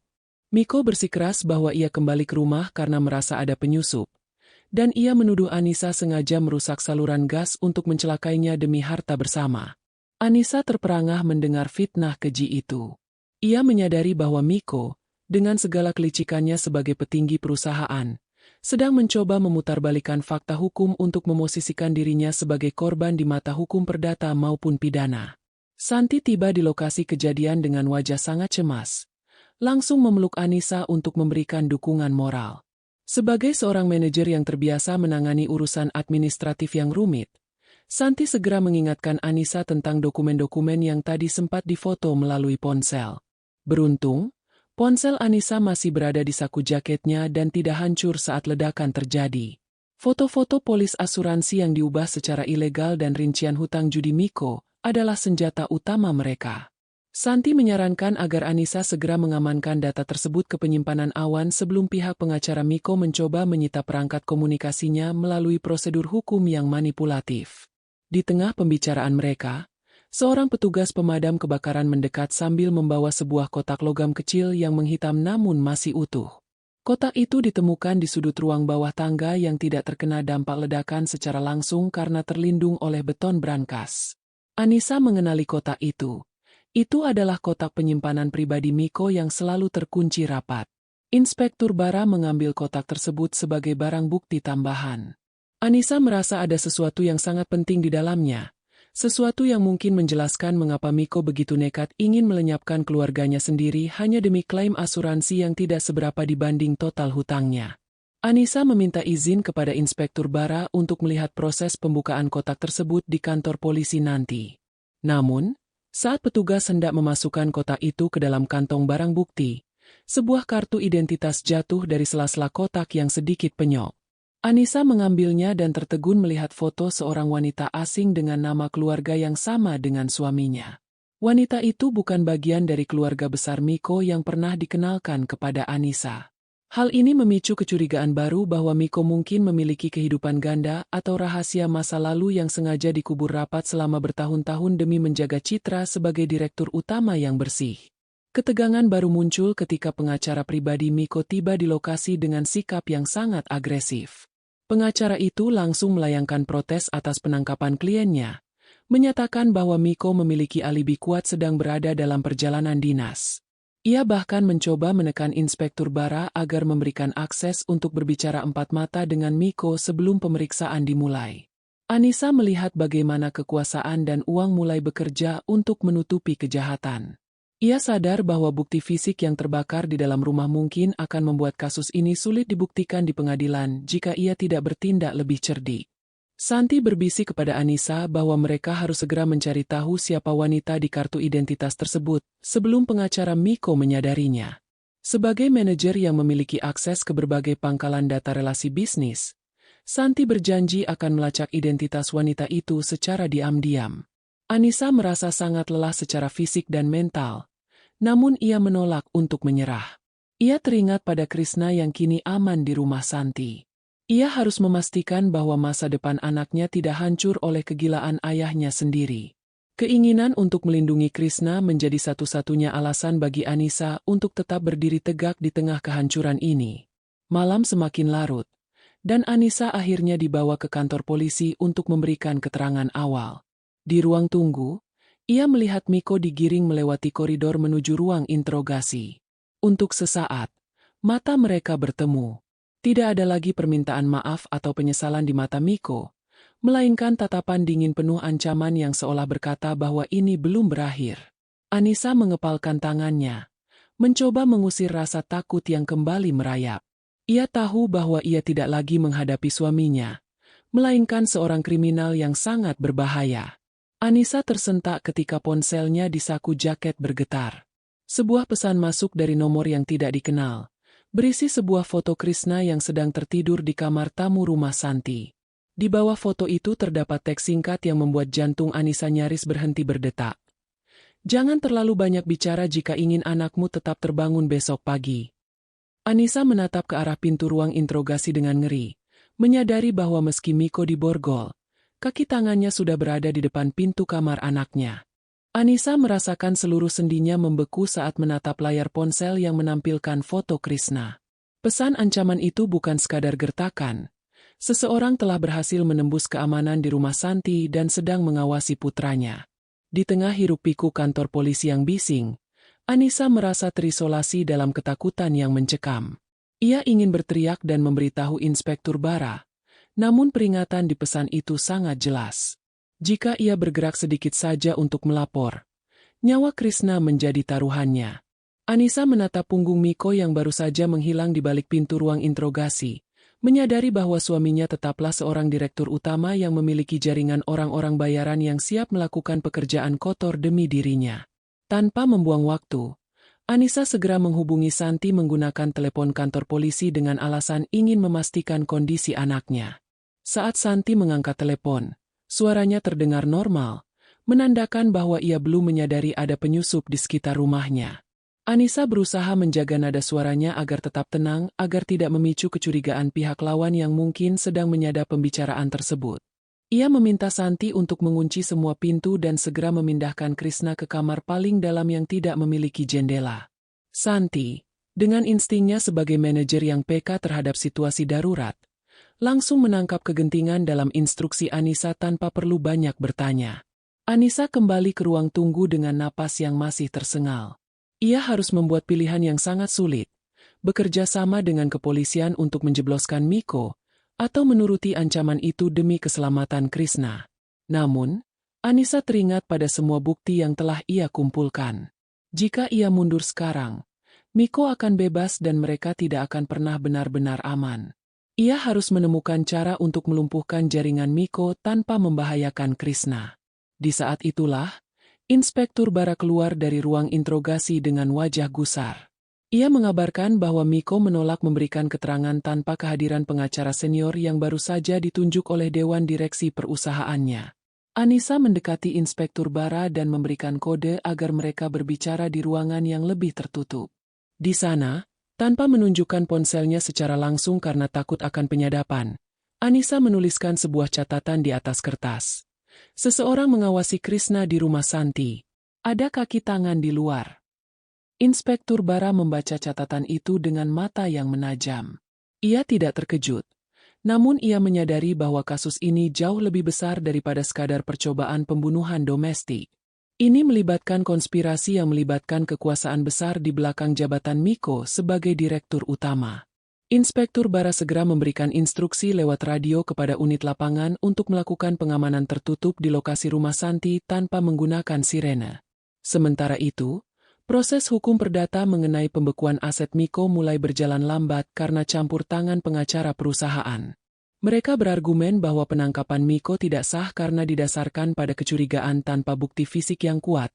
Miko bersikeras bahwa ia kembali ke rumah karena merasa ada penyusup. Dan ia menuduh Anissa sengaja merusak saluran gas untuk mencelakainya demi harta bersama. Anissa terperangah mendengar fitnah keji itu. Ia menyadari bahwa Miko, dengan segala kelicikannya sebagai petinggi perusahaan, sedang mencoba memutarbalikkan fakta hukum untuk memosisikan dirinya sebagai korban di mata hukum perdata maupun pidana. Santi tiba di lokasi kejadian dengan wajah sangat cemas. Langsung memeluk Anissa untuk memberikan dukungan moral. Sebagai seorang manajer yang terbiasa menangani urusan administratif yang rumit, Santi segera mengingatkan Anissa tentang dokumen-dokumen yang tadi sempat difoto melalui ponsel. Beruntung, ponsel Anissa masih berada di saku jaketnya dan tidak hancur saat ledakan terjadi. Foto-foto polis asuransi yang diubah secara ilegal dan rincian hutang judi Miko adalah senjata utama mereka. Santi menyarankan agar Anissa segera mengamankan data tersebut ke penyimpanan awan sebelum pihak pengacara Miko mencoba menyita perangkat komunikasinya melalui prosedur hukum yang manipulatif. Di tengah pembicaraan mereka, seorang petugas pemadam kebakaran mendekat sambil membawa sebuah kotak logam kecil yang menghitam namun masih utuh. Kotak itu ditemukan di sudut ruang bawah tangga yang tidak terkena dampak ledakan secara langsung karena terlindung oleh beton brankas. Anissa mengenali kotak itu. Itu adalah kotak penyimpanan pribadi Miko yang selalu terkunci rapat. Inspektur Bara mengambil kotak tersebut sebagai barang bukti tambahan. Anissa merasa ada sesuatu yang sangat penting di dalamnya. Sesuatu yang mungkin menjelaskan mengapa Miko begitu nekat ingin melenyapkan keluarganya sendiri hanya demi klaim asuransi yang tidak seberapa dibanding total hutangnya. Anissa meminta izin kepada Inspektur Bara untuk melihat proses pembukaan kotak tersebut di kantor polisi nanti. Namun, saat petugas hendak memasukkan kotak itu ke dalam kantong barang bukti, sebuah kartu identitas jatuh dari sela-sela kotak yang sedikit penyok. Anissa mengambilnya dan tertegun melihat foto seorang wanita asing dengan nama keluarga yang sama dengan suaminya. Wanita itu bukan bagian dari keluarga besar Miko yang pernah dikenalkan kepada Anissa. Hal ini memicu kecurigaan baru bahwa Miko mungkin memiliki kehidupan ganda atau rahasia masa lalu yang sengaja dikubur rapat selama bertahun-tahun demi menjaga citra sebagai direktur utama yang bersih. Ketegangan baru muncul ketika pengacara pribadi Miko tiba di lokasi dengan sikap yang sangat agresif. Pengacara itu langsung melayangkan protes atas penangkapan kliennya, menyatakan bahwa Miko memiliki alibi kuat sedang berada dalam perjalanan dinas. Ia bahkan mencoba menekan Inspektur Bara agar memberikan akses untuk berbicara empat mata dengan Miko sebelum pemeriksaan dimulai. Anissa melihat bagaimana kekuasaan dan uang mulai bekerja untuk menutupi kejahatan. Ia sadar bahwa bukti fisik yang terbakar di dalam rumah mungkin akan membuat kasus ini sulit dibuktikan di pengadilan jika ia tidak bertindak lebih cerdik. Santi berbisik kepada Anissa bahwa mereka harus segera mencari tahu siapa wanita di kartu identitas tersebut sebelum pengacara Miko menyadarinya. Sebagai manajer yang memiliki akses ke berbagai pangkalan data relasi bisnis, Santi berjanji akan melacak identitas wanita itu secara diam-diam. Anissa merasa sangat lelah secara fisik dan mental, namun ia menolak untuk menyerah. Ia teringat pada Krishna yang kini aman di rumah Santi. Ia harus memastikan bahwa masa depan anaknya tidak hancur oleh kegilaan ayahnya sendiri. Keinginan untuk melindungi Krishna menjadi satu-satunya alasan bagi Anissa untuk tetap berdiri tegak di tengah kehancuran ini. Malam semakin larut, dan Anissa akhirnya dibawa ke kantor polisi untuk memberikan keterangan awal. Di ruang tunggu, ia melihat Miko digiring melewati koridor menuju ruang interogasi. Untuk sesaat, mata mereka bertemu. Tidak ada lagi permintaan maaf atau penyesalan di mata Miko, melainkan tatapan dingin penuh ancaman yang seolah berkata bahwa ini belum berakhir. Anissa mengepalkan tangannya, mencoba mengusir rasa takut yang kembali merayap. Ia tahu bahwa ia tidak lagi menghadapi suaminya, melainkan seorang kriminal yang sangat berbahaya. Anissa tersentak ketika ponselnya di saku jaket bergetar. Sebuah pesan masuk dari nomor yang tidak dikenal, berisi sebuah foto Krishna yang sedang tertidur di kamar tamu rumah Santi. Di bawah foto itu terdapat teks singkat yang membuat jantung Anissa nyaris berhenti berdetak. Jangan terlalu banyak bicara jika ingin anakmu tetap terbangun besok pagi. Anissa menatap ke arah pintu ruang interogasi dengan ngeri, menyadari bahwa meski Miko diborgol, kaki tangannya sudah berada di depan pintu kamar anaknya. Anissa merasakan seluruh sendinya membeku saat menatap layar ponsel yang menampilkan foto Krishna. Pesan ancaman itu bukan sekadar gertakan. Seseorang telah berhasil menembus keamanan di rumah Santi dan sedang mengawasi putranya. Di tengah hiruk-pikuk kantor polisi yang bising, Anissa merasa terisolasi dalam ketakutan yang mencekam. Ia ingin berteriak dan memberitahu Inspektur Bara, namun peringatan di pesan itu sangat jelas. Jika ia bergerak sedikit saja untuk melapor, nyawa Krishna menjadi taruhannya. Anissa menatap punggung Miko yang baru saja menghilang di balik pintu ruang interogasi, menyadari bahwa suaminya tetaplah seorang direktur utama yang memiliki jaringan orang-orang bayaran yang siap melakukan pekerjaan kotor demi dirinya. Tanpa membuang waktu, Anissa segera menghubungi Santi menggunakan telepon kantor polisi dengan alasan ingin memastikan kondisi anaknya. Saat Santi mengangkat telepon, suaranya terdengar normal, menandakan bahwa ia belum menyadari ada penyusup di sekitar rumahnya. Anissa berusaha menjaga nada suaranya agar tetap tenang, agar tidak memicu kecurigaan pihak lawan yang mungkin sedang menyadap pembicaraan tersebut. Ia meminta Santi untuk mengunci semua pintu dan segera memindahkan Krishna ke kamar paling dalam yang tidak memiliki jendela. Santi, dengan instingnya sebagai manajer yang peka terhadap situasi darurat, langsung menangkap kegentingan dalam instruksi Anissa tanpa perlu banyak bertanya. Anissa kembali ke ruang tunggu dengan napas yang masih tersengal. Ia harus membuat pilihan yang sangat sulit, bekerja sama dengan kepolisian untuk menjebloskan Miko, atau menuruti ancaman itu demi keselamatan Krishna. Namun, Anissa teringat pada semua bukti yang telah ia kumpulkan. Jika ia mundur sekarang, Miko akan bebas dan mereka tidak akan pernah benar-benar aman. Ia harus menemukan cara untuk melumpuhkan jaringan Miko tanpa membahayakan Krishna. Di saat itulah, Inspektur Bara keluar dari ruang interogasi dengan wajah gusar. Ia mengabarkan bahwa Miko menolak memberikan keterangan tanpa kehadiran pengacara senior yang baru saja ditunjuk oleh Dewan Direksi perusahaannya. Anissa mendekati Inspektur Bara dan memberikan kode agar mereka berbicara di ruangan yang lebih tertutup. Di sana, tanpa menunjukkan ponselnya secara langsung karena takut akan penyadapan, Anissa menuliskan sebuah catatan di atas kertas. Seseorang mengawasi Krishna di rumah Santi. Ada kaki tangan di luar. Inspektur Bara membaca catatan itu dengan mata yang menajam. Ia tidak terkejut. Namun ia menyadari bahwa kasus ini jauh lebih besar daripada sekadar percobaan pembunuhan domestik. Ini melibatkan konspirasi yang melibatkan kekuasaan besar di belakang jabatan Miko sebagai direktur utama. Inspektur Bara segera memberikan instruksi lewat radio kepada unit lapangan untuk melakukan pengamanan tertutup di lokasi rumah Santi tanpa menggunakan sirene. Sementara itu, proses hukum perdata mengenai pembekuan aset Miko mulai berjalan lambat karena campur tangan pengacara perusahaan. Mereka berargumen bahwa penangkapan Miko tidak sah karena didasarkan pada kecurigaan tanpa bukti fisik yang kuat,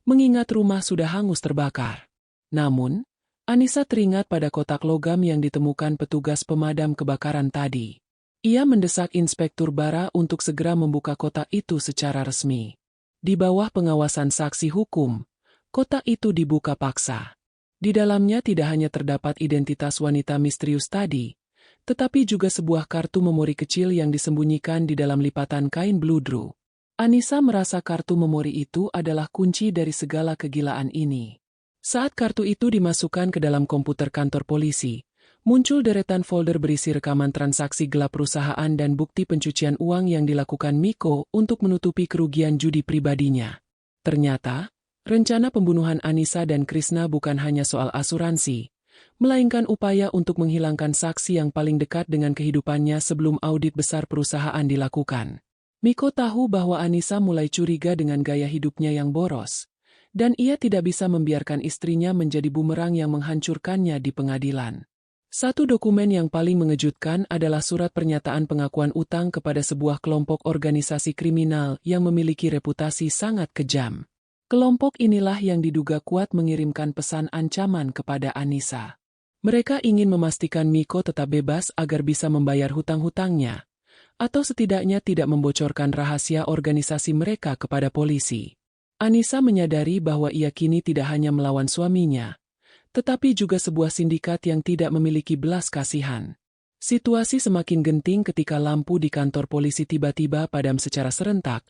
mengingat rumah sudah hangus terbakar. Namun, Anissa teringat pada kotak logam yang ditemukan petugas pemadam kebakaran tadi. Ia mendesak Inspektur Bara untuk segera membuka kotak itu secara resmi. Di bawah pengawasan saksi hukum, kotak itu dibuka paksa. Di dalamnya tidak hanya terdapat identitas wanita misterius tadi, tetapi juga sebuah kartu memori kecil yang disembunyikan di dalam lipatan kain bludru. Anissa merasa kartu memori itu adalah kunci dari segala kegilaan ini. Saat kartu itu dimasukkan ke dalam komputer kantor polisi, muncul deretan folder berisi rekaman transaksi gelap perusahaan dan bukti pencucian uang yang dilakukan Miko untuk menutupi kerugian judi pribadinya. Ternyata, rencana pembunuhan Anissa dan Krishna bukan hanya soal asuransi, melainkan upaya untuk menghilangkan saksi yang paling dekat dengan kehidupannya sebelum audit besar perusahaan dilakukan. Miko tahu bahwa Anissa mulai curiga dengan gaya hidupnya yang boros, dan ia tidak bisa membiarkan istrinya menjadi bumerang yang menghancurkannya di pengadilan. Satu dokumen yang paling mengejutkan adalah surat pernyataan pengakuan utang kepada sebuah kelompok organisasi kriminal yang memiliki reputasi sangat kejam. Kelompok inilah yang diduga kuat mengirimkan pesan ancaman kepada Anissa. Mereka ingin memastikan Miko tetap bebas agar bisa membayar hutang-hutangnya, atau setidaknya tidak membocorkan rahasia organisasi mereka kepada polisi. Anissa menyadari bahwa ia kini tidak hanya melawan suaminya, tetapi juga sebuah sindikat yang tidak memiliki belas kasihan. Situasi semakin genting ketika lampu di kantor polisi tiba-tiba padam secara serentak,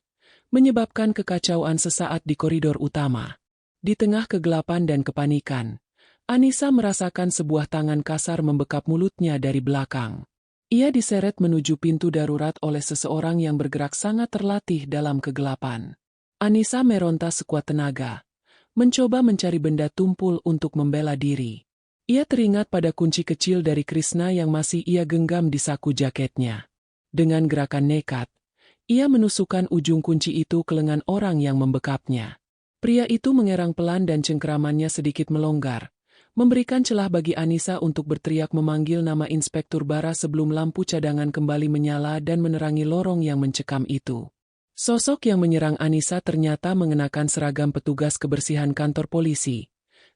menyebabkan kekacauan sesaat di koridor utama. Di tengah kegelapan dan kepanikan, Anissa merasakan sebuah tangan kasar membekap mulutnya dari belakang. Ia diseret menuju pintu darurat oleh seseorang yang bergerak sangat terlatih dalam kegelapan. Anissa meronta sekuat tenaga, mencoba mencari benda tumpul untuk membela diri. Ia teringat pada kunci kecil dari Krishna yang masih ia genggam di saku jaketnya. Dengan gerakan nekat, ia menusukkan ujung kunci itu ke lengan orang yang membekapnya. Pria itu mengerang pelan dan cengkeramannya sedikit melonggar, memberikan celah bagi Anissa untuk berteriak memanggil nama Inspektur Bara sebelum lampu cadangan kembali menyala dan menerangi lorong yang mencekam itu. Sosok yang menyerang Anissa ternyata mengenakan seragam petugas kebersihan kantor polisi.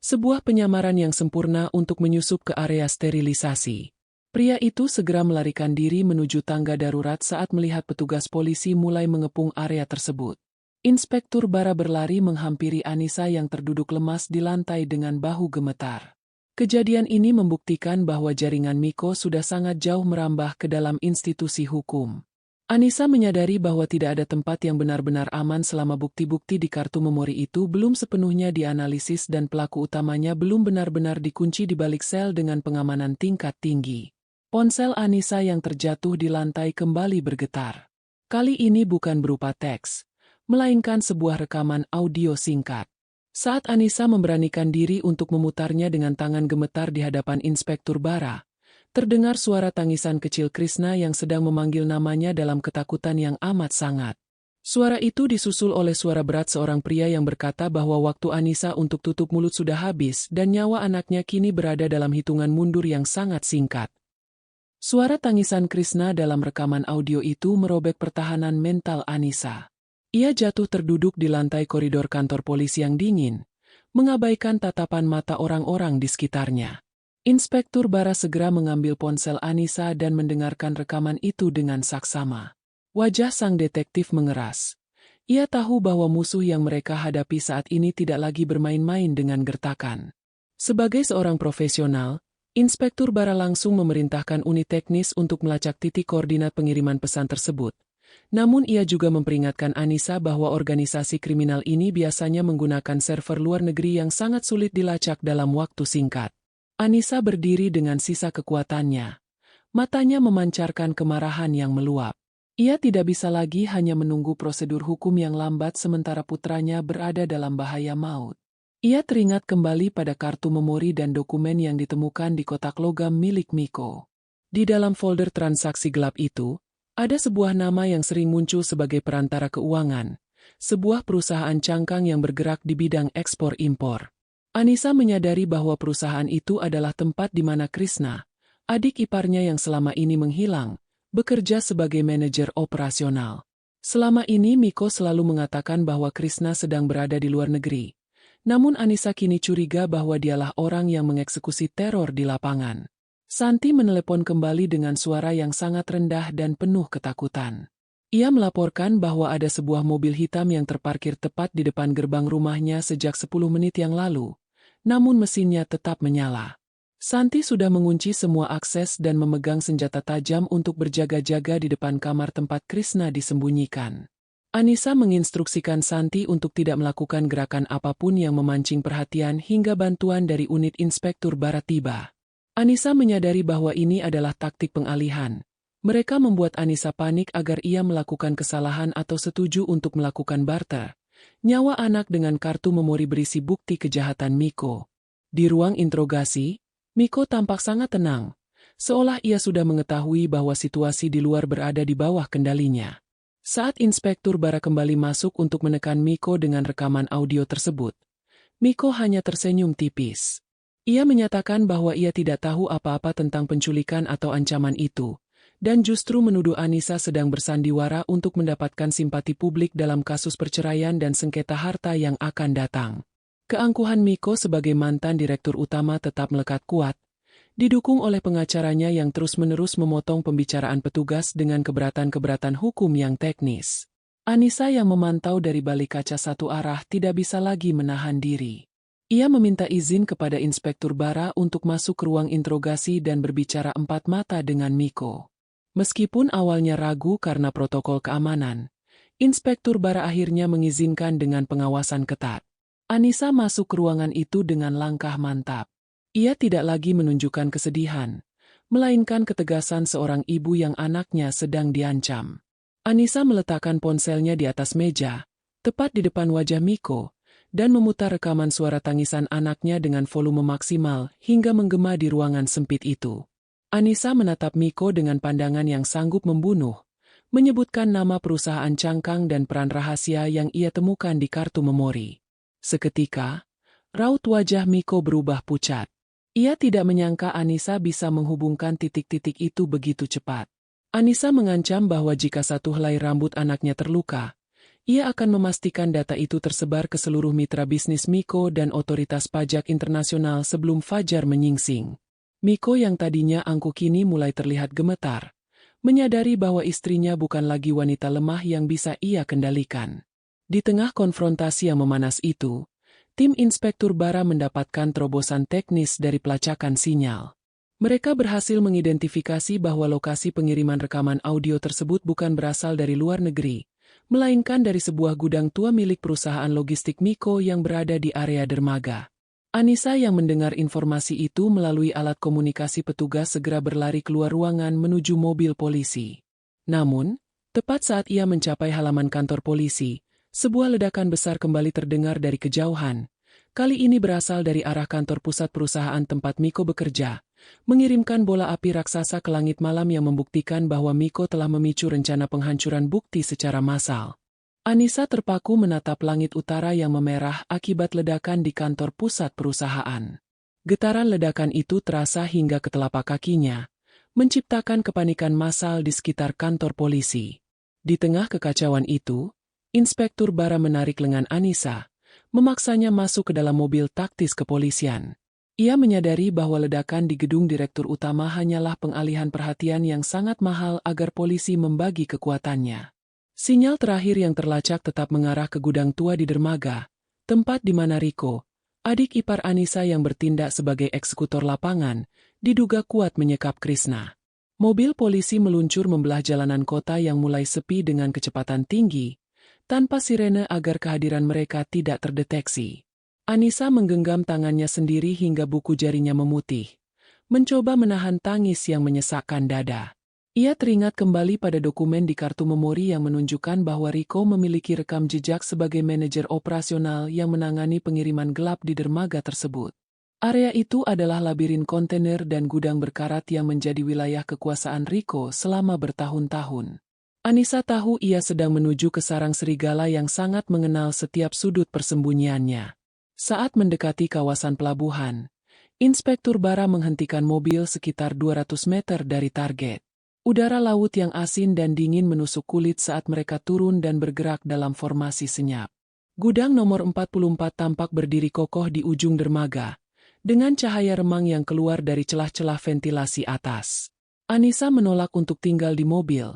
Sebuah penyamaran yang sempurna untuk menyusup ke area sterilisasi. Pria itu segera melarikan diri menuju tangga darurat saat melihat petugas polisi mulai mengepung area tersebut. Inspektur Bara berlari menghampiri Anissa yang terduduk lemas di lantai dengan bahu gemetar. Kejadian ini membuktikan bahwa jaringan Miko sudah sangat jauh merambah ke dalam institusi hukum. Anissa menyadari bahwa tidak ada tempat yang benar-benar aman selama bukti-bukti di kartu memori itu belum sepenuhnya dianalisis dan pelaku utamanya belum benar-benar dikunci di balik sel dengan pengamanan tingkat tinggi. Ponsel Anissa yang terjatuh di lantai kembali bergetar. Kali ini bukan berupa teks, melainkan sebuah rekaman audio singkat. Saat Anissa memberanikan diri untuk memutarnya dengan tangan gemetar di hadapan Inspektur Bara, terdengar suara tangisan kecil Krishna yang sedang memanggil namanya dalam ketakutan yang amat sangat. Suara itu disusul oleh suara berat seorang pria yang berkata bahwa waktu Anissa untuk tutup mulut sudah habis dan nyawa anaknya kini berada dalam hitungan mundur yang sangat singkat. Suara tangisan Krishna dalam rekaman audio itu merobek pertahanan mental Anissa. Ia jatuh terduduk di lantai koridor kantor polisi yang dingin, mengabaikan tatapan mata orang-orang di sekitarnya. Inspektur Bara segera mengambil ponsel Anissa dan mendengarkan rekaman itu dengan saksama. Wajah sang detektif mengeras. Ia tahu bahwa musuh yang mereka hadapi saat ini tidak lagi bermain-main dengan gertakan. Sebagai seorang profesional, Inspektur Bara langsung memerintahkan unit teknis untuk melacak titik koordinat pengiriman pesan tersebut. Namun ia juga memperingatkan Anissa bahwa organisasi kriminal ini biasanya menggunakan server luar negeri yang sangat sulit dilacak dalam waktu singkat. Anissa berdiri dengan sisa kekuatannya. Matanya memancarkan kemarahan yang meluap. Ia tidak bisa lagi hanya menunggu prosedur hukum yang lambat sementara putranya berada dalam bahaya maut. Ia teringat kembali pada kartu memori dan dokumen yang ditemukan di kotak logam milik Miko. Di dalam folder transaksi gelap itu, ada sebuah nama yang sering muncul sebagai perantara keuangan, sebuah perusahaan cangkang yang bergerak di bidang ekspor-impor. Anissa menyadari bahwa perusahaan itu adalah tempat di mana Krishna, adik iparnya yang selama ini menghilang, bekerja sebagai manajer operasional. Selama ini Miko selalu mengatakan bahwa Krishna sedang berada di luar negeri. Namun Anissa kini curiga bahwa dialah orang yang mengeksekusi teror di lapangan. Santi menelepon kembali dengan suara yang sangat rendah dan penuh ketakutan. Ia melaporkan bahwa ada sebuah mobil hitam yang terparkir tepat di depan gerbang rumahnya sejak 10 menit yang lalu, namun mesinnya tetap menyala. Santi sudah mengunci semua akses dan memegang senjata tajam untuk berjaga-jaga di depan kamar tempat Krishna disembunyikan. Anissa menginstruksikan Santi untuk tidak melakukan gerakan apapun yang memancing perhatian hingga bantuan dari unit Inspektur Bara tiba. Anissa menyadari bahwa ini adalah taktik pengalihan. Mereka membuat Anissa panik agar ia melakukan kesalahan atau setuju untuk melakukan barter. Nyawa anak dengan kartu memori berisi bukti kejahatan Miko. Di ruang interogasi, Miko tampak sangat tenang, seolah ia sudah mengetahui bahwa situasi di luar berada di bawah kendalinya. Saat Inspektur Bara kembali masuk untuk menekan Miko dengan rekaman audio tersebut, Miko hanya tersenyum tipis. Ia menyatakan bahwa ia tidak tahu apa-apa tentang penculikan atau ancaman itu, dan justru menuduh Anissa sedang bersandiwara untuk mendapatkan simpati publik dalam kasus perceraian dan sengketa harta yang akan datang. Keangkuhan Miko sebagai mantan direktur utama tetap melekat kuat, didukung oleh pengacaranya yang terus-menerus memotong pembicaraan petugas dengan keberatan-keberatan hukum yang teknis. Anissa yang memantau dari balik kaca satu arah tidak bisa lagi menahan diri. Ia meminta izin kepada Inspektur Bara untuk masuk ke ruang interogasi dan berbicara empat mata dengan Miko. Meskipun awalnya ragu karena protokol keamanan, Inspektur Bara akhirnya mengizinkan dengan pengawasan ketat. Anissa masuk ke ruangan itu dengan langkah mantap. Ia tidak lagi menunjukkan kesedihan, melainkan ketegasan seorang ibu yang anaknya sedang diancam. Anissa meletakkan ponselnya di atas meja, tepat di depan wajah Miko, dan memutar rekaman suara tangisan anaknya dengan volume maksimal hingga menggema di ruangan sempit itu. Anissa menatap Miko dengan pandangan yang sanggup membunuh, menyebutkan nama perusahaan cangkang dan peran rahasia yang ia temukan di kartu memori. Seketika, raut wajah Miko berubah pucat. Ia tidak menyangka Anissa bisa menghubungkan titik-titik itu begitu cepat. Anissa mengancam bahwa jika satu helai rambut anaknya terluka, ia akan memastikan data itu tersebar ke seluruh mitra bisnis Miko dan otoritas pajak internasional sebelum fajar menyingsing. Miko yang tadinya angkuh kini mulai terlihat gemetar, menyadari bahwa istrinya bukan lagi wanita lemah yang bisa ia kendalikan. Di tengah konfrontasi yang memanas itu, tim Inspektur Bara mendapatkan terobosan teknis dari pelacakan sinyal. Mereka berhasil mengidentifikasi bahwa lokasi pengiriman rekaman audio tersebut bukan berasal dari luar negeri, melainkan dari sebuah gudang tua milik perusahaan logistik Miko yang berada di area dermaga. Anissa yang mendengar informasi itu melalui alat komunikasi petugas segera berlari keluar ruangan menuju mobil polisi. Namun, tepat saat ia mencapai halaman kantor polisi, sebuah ledakan besar kembali terdengar dari kejauhan. Kali ini berasal dari arah kantor pusat perusahaan tempat Miko bekerja, mengirimkan bola api raksasa ke langit malam yang membuktikan bahwa Miko telah memicu rencana penghancuran bukti secara massal. Anissa terpaku menatap langit utara yang memerah akibat ledakan di kantor pusat perusahaan. Getaran ledakan itu terasa hingga ke telapak kakinya, menciptakan kepanikan massal di sekitar kantor polisi. Di tengah kekacauan itu, Inspektur Bara menarik lengan Anissa, memaksanya masuk ke dalam mobil taktis kepolisian. Ia menyadari bahwa ledakan di gedung direktur utama hanyalah pengalihan perhatian yang sangat mahal agar polisi membagi kekuatannya. Sinyal terakhir yang terlacak tetap mengarah ke gudang tua di dermaga, tempat di mana Riko, adik ipar Anissa yang bertindak sebagai eksekutor lapangan, diduga kuat menyekap Krishna. Mobil polisi meluncur membelah jalanan kota yang mulai sepi dengan kecepatan tinggi, tanpa sirene agar kehadiran mereka tidak terdeteksi. Anissa menggenggam tangannya sendiri hingga buku jarinya memutih, mencoba menahan tangis yang menyesakkan dada. Ia teringat kembali pada dokumen di kartu memori yang menunjukkan bahwa Riko memiliki rekam jejak sebagai manajer operasional yang menangani pengiriman gelap di dermaga tersebut. Area itu adalah labirin kontainer dan gudang berkarat yang menjadi wilayah kekuasaan Riko selama bertahun-tahun. Anissa tahu ia sedang menuju ke sarang serigala yang sangat mengenal setiap sudut persembunyiannya. Saat mendekati kawasan pelabuhan, Inspektur Bara menghentikan mobil sekitar 200 meter dari target. Udara laut yang asin dan dingin menusuk kulit saat mereka turun dan bergerak dalam formasi senyap. Gudang nomor 44 tampak berdiri kokoh di ujung dermaga, dengan cahaya remang yang keluar dari celah-celah ventilasi atas. Anissa menolak untuk tinggal di mobil.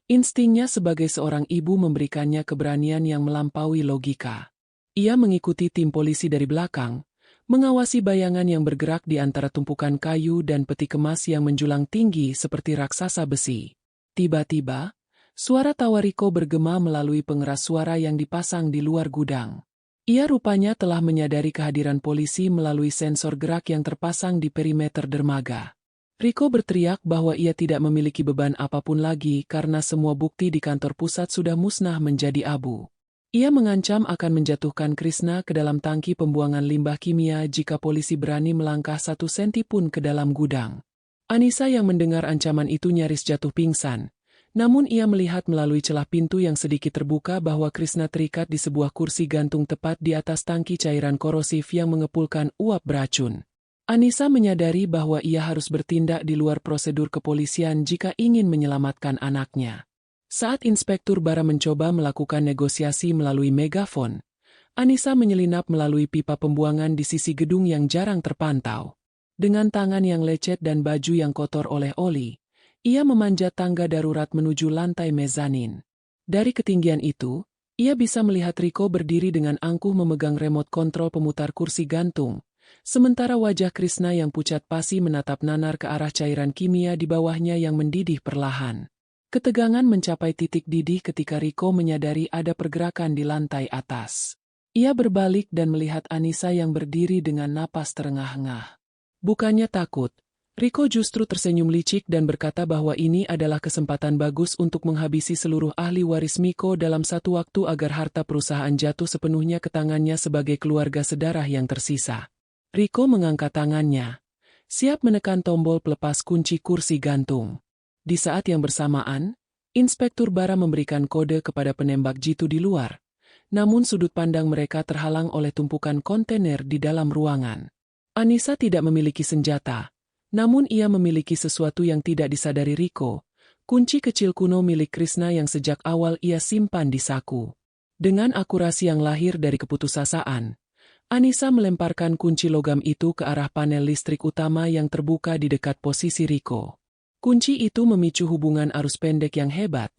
Instingnya sebagai seorang ibu memberikannya keberanian yang melampaui logika. Ia mengikuti tim polisi dari belakang, mengawasi bayangan yang bergerak di antara tumpukan kayu dan peti kemas yang menjulang tinggi seperti raksasa besi. Tiba-tiba, suara tawa Riko bergema melalui pengeras suara yang dipasang di luar gudang. Ia rupanya telah menyadari kehadiran polisi melalui sensor gerak yang terpasang di perimeter dermaga. Riko berteriak bahwa ia tidak memiliki beban apapun lagi karena semua bukti di kantor pusat sudah musnah menjadi abu. Ia mengancam akan menjatuhkan Krishna ke dalam tangki pembuangan limbah kimia jika polisi berani melangkah 1 senti pun ke dalam gudang. Anissa yang mendengar ancaman itu nyaris jatuh pingsan, namun ia melihat melalui celah pintu yang sedikit terbuka bahwa Krishna terikat di sebuah kursi gantung tepat di atas tangki cairan korosif yang mengepulkan uap beracun. Anissa menyadari bahwa ia harus bertindak di luar prosedur kepolisian jika ingin menyelamatkan anaknya. Saat Inspektur Bara mencoba melakukan negosiasi melalui megafon, Anissa menyelinap melalui pipa pembuangan di sisi gedung yang jarang terpantau. Dengan tangan yang lecet dan baju yang kotor oleh oli, ia memanjat tangga darurat menuju lantai mezanin. Dari ketinggian itu, ia bisa melihat Riko berdiri dengan angkuh memegang remote kontrol pemutar kursi gantung, sementara wajah Krishna yang pucat pasi menatap nanar ke arah cairan kimia di bawahnya yang mendidih perlahan. Ketegangan mencapai titik didih ketika Riko menyadari ada pergerakan di lantai atas. Ia berbalik dan melihat Anissa yang berdiri dengan napas terengah-engah. Bukannya takut, Riko justru tersenyum licik dan berkata bahwa ini adalah kesempatan bagus untuk menghabisi seluruh ahli waris Miko dalam satu waktu agar harta perusahaan jatuh sepenuhnya ke tangannya sebagai keluarga sedarah yang tersisa. Riko mengangkat tangannya, siap menekan tombol pelepas kunci kursi gantung. Di saat yang bersamaan, Inspektur Bara memberikan kode kepada penembak jitu di luar, namun sudut pandang mereka terhalang oleh tumpukan kontainer di dalam ruangan. Anissa tidak memiliki senjata, namun ia memiliki sesuatu yang tidak disadari Riko, kunci kecil kuno milik Krishna yang sejak awal ia simpan di saku. Dengan akurasi yang lahir dari keputusasaan, Anissa melemparkan kunci logam itu ke arah panel listrik utama yang terbuka di dekat posisi Riko. Kunci itu memicu hubungan arus pendek yang hebat,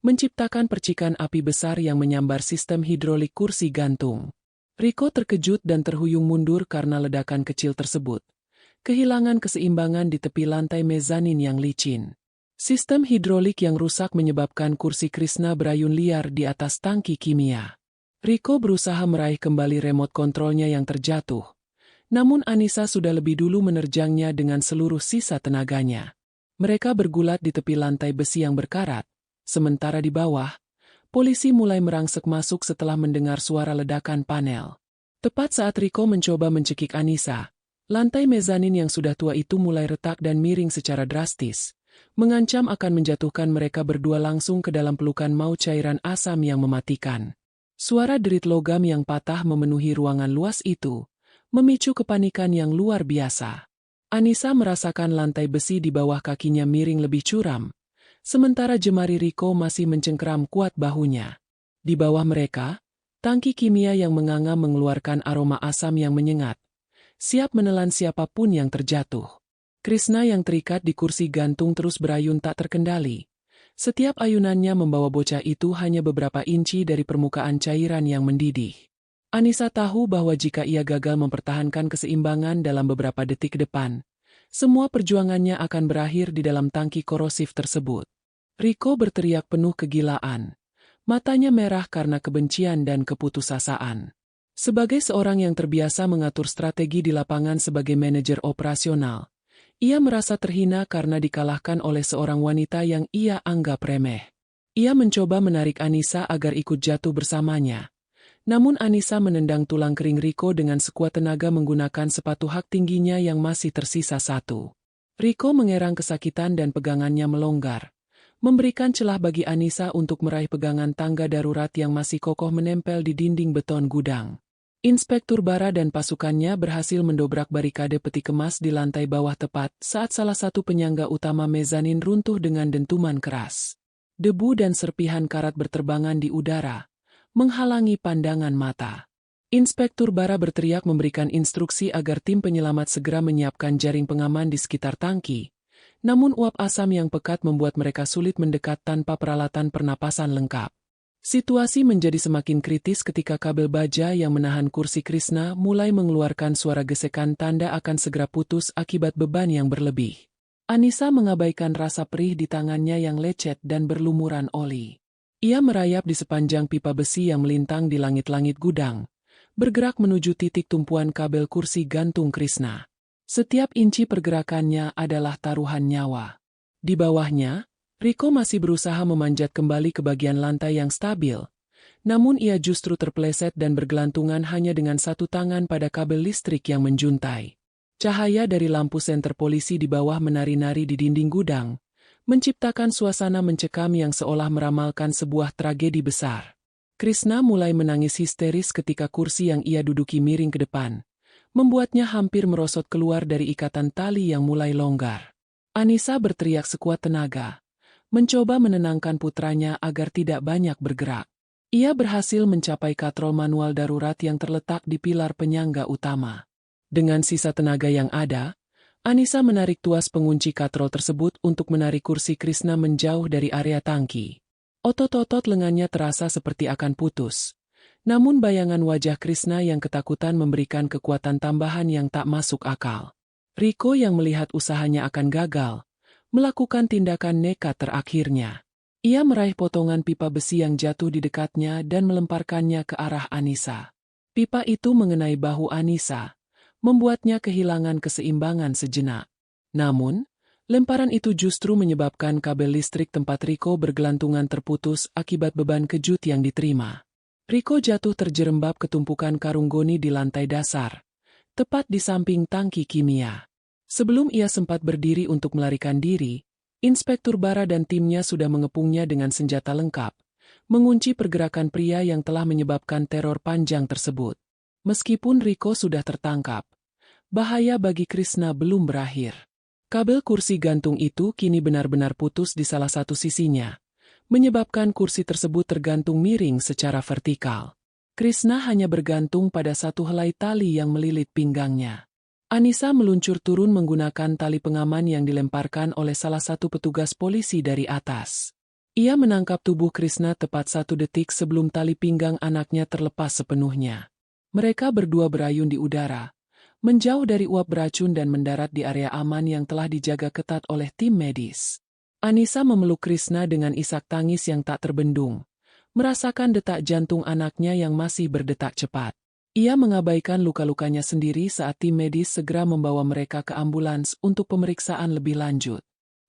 menciptakan percikan api besar yang menyambar sistem hidrolik kursi gantung. Riko terkejut dan terhuyung mundur karena ledakan kecil tersebut. Kehilangan keseimbangan di tepi lantai mezanin yang licin. Sistem hidrolik yang rusak menyebabkan kursi Krishna berayun liar di atas tangki kimia. Riko berusaha meraih kembali remote kontrolnya yang terjatuh. Namun Anissa sudah lebih dulu menerjangnya dengan seluruh sisa tenaganya. Mereka bergulat di tepi lantai besi yang berkarat. Sementara di bawah, polisi mulai merangsek masuk setelah mendengar suara ledakan panel. Tepat saat Riko mencoba mencekik Anissa, lantai mezanin yang sudah tua itu mulai retak dan miring secara drastis, mengancam akan menjatuhkan mereka berdua langsung ke dalam pelukan maut cairan asam yang mematikan. Suara derit logam yang patah memenuhi ruangan luas itu, memicu kepanikan yang luar biasa. Anissa merasakan lantai besi di bawah kakinya miring lebih curam, sementara jemari Riko masih mencengkeram kuat bahunya. Di bawah mereka, tangki kimia yang menganga mengeluarkan aroma asam yang menyengat, siap menelan siapapun yang terjatuh. Krishna yang terikat di kursi gantung terus berayun tak terkendali. Setiap ayunannya membawa bocah itu hanya beberapa inci dari permukaan cairan yang mendidih. Anissa tahu bahwa jika ia gagal mempertahankan keseimbangan dalam beberapa detik ke depan, semua perjuangannya akan berakhir di dalam tangki korosif tersebut. Riko berteriak penuh kegilaan. Matanya merah karena kebencian dan keputusasaan. Sebagai seorang yang terbiasa mengatur strategi di lapangan sebagai manajer operasional, ia merasa terhina karena dikalahkan oleh seorang wanita yang ia anggap remeh. Ia mencoba menarik Anissa agar ikut jatuh bersamanya. Namun Anissa menendang tulang kering Riko dengan sekuat tenaga menggunakan sepatu hak tingginya yang masih tersisa satu. Riko mengerang kesakitan dan pegangannya melonggar, memberikan celah bagi Anissa untuk meraih pegangan tangga darurat yang masih kokoh menempel di dinding beton gudang. Inspektur Bara dan pasukannya berhasil mendobrak barikade peti kemas di lantai bawah tepat saat salah satu penyangga utama mezanin runtuh dengan dentuman keras. Debu dan serpihan karat berterbangan di udara, menghalangi pandangan mata. Inspektur Bara berteriak memberikan instruksi agar tim penyelamat segera menyiapkan jaring pengaman di sekitar tangki. Namun uap asam yang pekat membuat mereka sulit mendekat tanpa peralatan pernapasan lengkap. Situasi menjadi semakin kritis ketika kabel baja yang menahan kursi Krishna mulai mengeluarkan suara gesekan tanda akan segera putus akibat beban yang berlebih. Anissa mengabaikan rasa perih di tangannya yang lecet dan berlumuran oli. Ia merayap di sepanjang pipa besi yang melintang di langit-langit gudang, bergerak menuju titik tumpuan kabel kursi gantung Krishna. Setiap inci pergerakannya adalah taruhan nyawa. Di bawahnya, Riko masih berusaha memanjat kembali ke bagian lantai yang stabil. Namun ia justru terpeleset dan bergelantungan hanya dengan satu tangan pada kabel listrik yang menjuntai. Cahaya dari lampu senter polisi di bawah menari-nari di dinding gudang, menciptakan suasana mencekam yang seolah meramalkan sebuah tragedi besar. Krishna mulai menangis histeris ketika kursi yang ia duduki miring ke depan, membuatnya hampir merosot keluar dari ikatan tali yang mulai longgar. Anissa berteriak sekuat tenaga, mencoba menenangkan putranya agar tidak banyak bergerak. Ia berhasil mencapai katrol manual darurat yang terletak di pilar penyangga utama. Dengan sisa tenaga yang ada, Anissa menarik tuas pengunci katrol tersebut untuk menarik kursi Krishna menjauh dari area tangki. Otot-otot lengannya terasa seperti akan putus. Namun bayangan wajah Krishna yang ketakutan memberikan kekuatan tambahan yang tak masuk akal. Riko yang melihat usahanya akan gagal, melakukan tindakan nekat terakhirnya. Ia meraih potongan pipa besi yang jatuh di dekatnya dan melemparkannya ke arah Anissa. Pipa itu mengenai bahu Anissa, membuatnya kehilangan keseimbangan sejenak. Namun, lemparan itu justru menyebabkan kabel listrik tempat Riko bergelantungan terputus akibat beban kejut yang diterima. Riko jatuh terjerembab ke tumpukan karung goni di lantai dasar, tepat di samping tangki kimia. Sebelum ia sempat berdiri untuk melarikan diri, Inspektur Bara dan timnya sudah mengepungnya dengan senjata lengkap, mengunci pergerakan pria yang telah menyebabkan teror panjang tersebut. Meskipun Rico sudah tertangkap, bahaya bagi Krishna belum berakhir. Kabel kursi gantung itu kini benar-benar putus di salah satu sisinya, menyebabkan kursi tersebut tergantung miring secara vertikal. Krishna hanya bergantung pada satu helai tali yang melilit pinggangnya. Anissa meluncur turun menggunakan tali pengaman yang dilemparkan oleh salah satu petugas polisi dari atas. Ia menangkap tubuh Krishna tepat 1 detik sebelum tali pinggang anaknya terlepas sepenuhnya. Mereka berdua berayun di udara, menjauh dari uap beracun dan mendarat di area aman yang telah dijaga ketat oleh tim medis. Anissa memeluk Krishna dengan isak tangis yang tak terbendung, merasakan detak jantung anaknya yang masih berdetak cepat. Ia mengabaikan luka-lukanya sendiri saat tim medis segera membawa mereka ke ambulans untuk pemeriksaan lebih lanjut.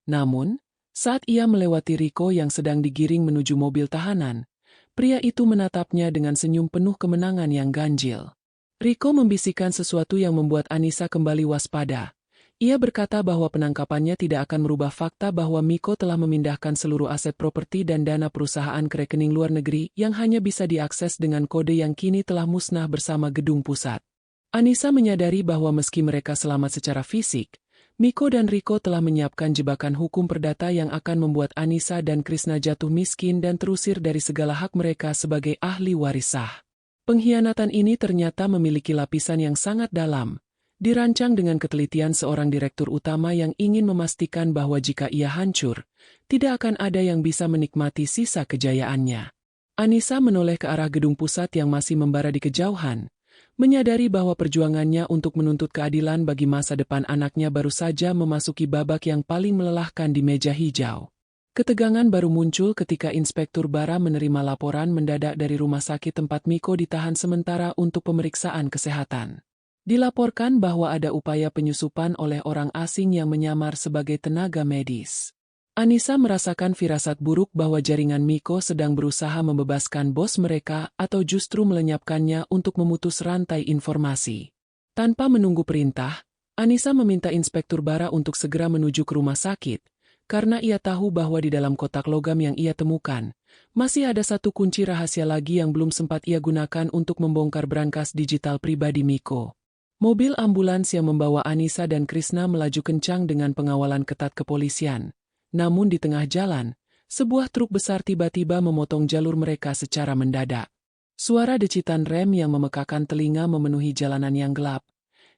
Namun, saat ia melewati Rico yang sedang digiring menuju mobil tahanan, pria itu menatapnya dengan senyum penuh kemenangan yang ganjil. Rico membisikkan sesuatu yang membuat Anissa kembali waspada. Ia berkata bahwa penangkapannya tidak akan merubah fakta bahwa Miko telah memindahkan seluruh aset properti dan dana perusahaan ke rekening luar negeri yang hanya bisa diakses dengan kode yang kini telah musnah bersama gedung pusat. Anissa menyadari bahwa meski mereka selamat secara fisik, Miko dan Rico telah menyiapkan jebakan hukum perdata yang akan membuat Anissa dan Krishna jatuh miskin dan terusir dari segala hak mereka sebagai ahli waris sah. Pengkhianatan ini ternyata memiliki lapisan yang sangat dalam, dirancang dengan ketelitian seorang direktur utama yang ingin memastikan bahwa jika ia hancur, tidak akan ada yang bisa menikmati sisa kejayaannya. Anissa menoleh ke arah gedung pusat yang masih membara di kejauhan, menyadari bahwa perjuangannya untuk menuntut keadilan bagi masa depan anaknya baru saja memasuki babak yang paling melelahkan di meja hijau. Ketegangan baru muncul ketika Inspektur Bara menerima laporan mendadak dari rumah sakit tempat Miko ditahan sementara untuk pemeriksaan kesehatan. Dilaporkan bahwa ada upaya penyusupan oleh orang asing yang menyamar sebagai tenaga medis. Anissa merasakan firasat buruk bahwa jaringan Miko sedang berusaha membebaskan bos mereka atau justru melenyapkannya untuk memutus rantai informasi. Tanpa menunggu perintah, Anissa meminta Inspektur Bara untuk segera menuju ke rumah sakit, karena ia tahu bahwa di dalam kotak logam yang ia temukan, masih ada satu kunci rahasia lagi yang belum sempat ia gunakan untuk membongkar brankas digital pribadi Miko. Mobil ambulans yang membawa Anissa dan Krishna melaju kencang dengan pengawalan ketat kepolisian. Namun di tengah jalan, sebuah truk besar tiba-tiba memotong jalur mereka secara mendadak. Suara decitan rem yang memekakan telinga memenuhi jalanan yang gelap,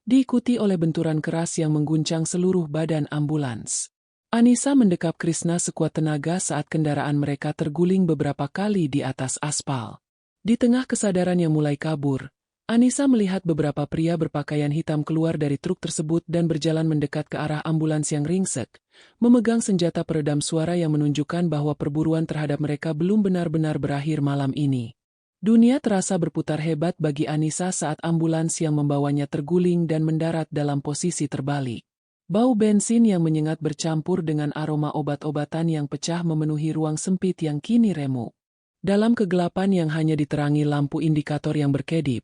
diikuti oleh benturan keras yang mengguncang seluruh badan ambulans. Anissa mendekap Krishna sekuat tenaga saat kendaraan mereka terguling beberapa kali di atas aspal. Di tengah kesadaran yang mulai kabur, Anissa melihat beberapa pria berpakaian hitam keluar dari truk tersebut dan berjalan mendekat ke arah ambulans yang ringsek, memegang senjata peredam suara yang menunjukkan bahwa perburuan terhadap mereka belum benar-benar berakhir malam ini. Dunia terasa berputar hebat bagi Anissa saat ambulans yang membawanya terguling dan mendarat dalam posisi terbalik. Bau bensin yang menyengat bercampur dengan aroma obat-obatan yang pecah memenuhi ruang sempit yang kini remuk. Dalam kegelapan yang hanya diterangi lampu indikator yang berkedip,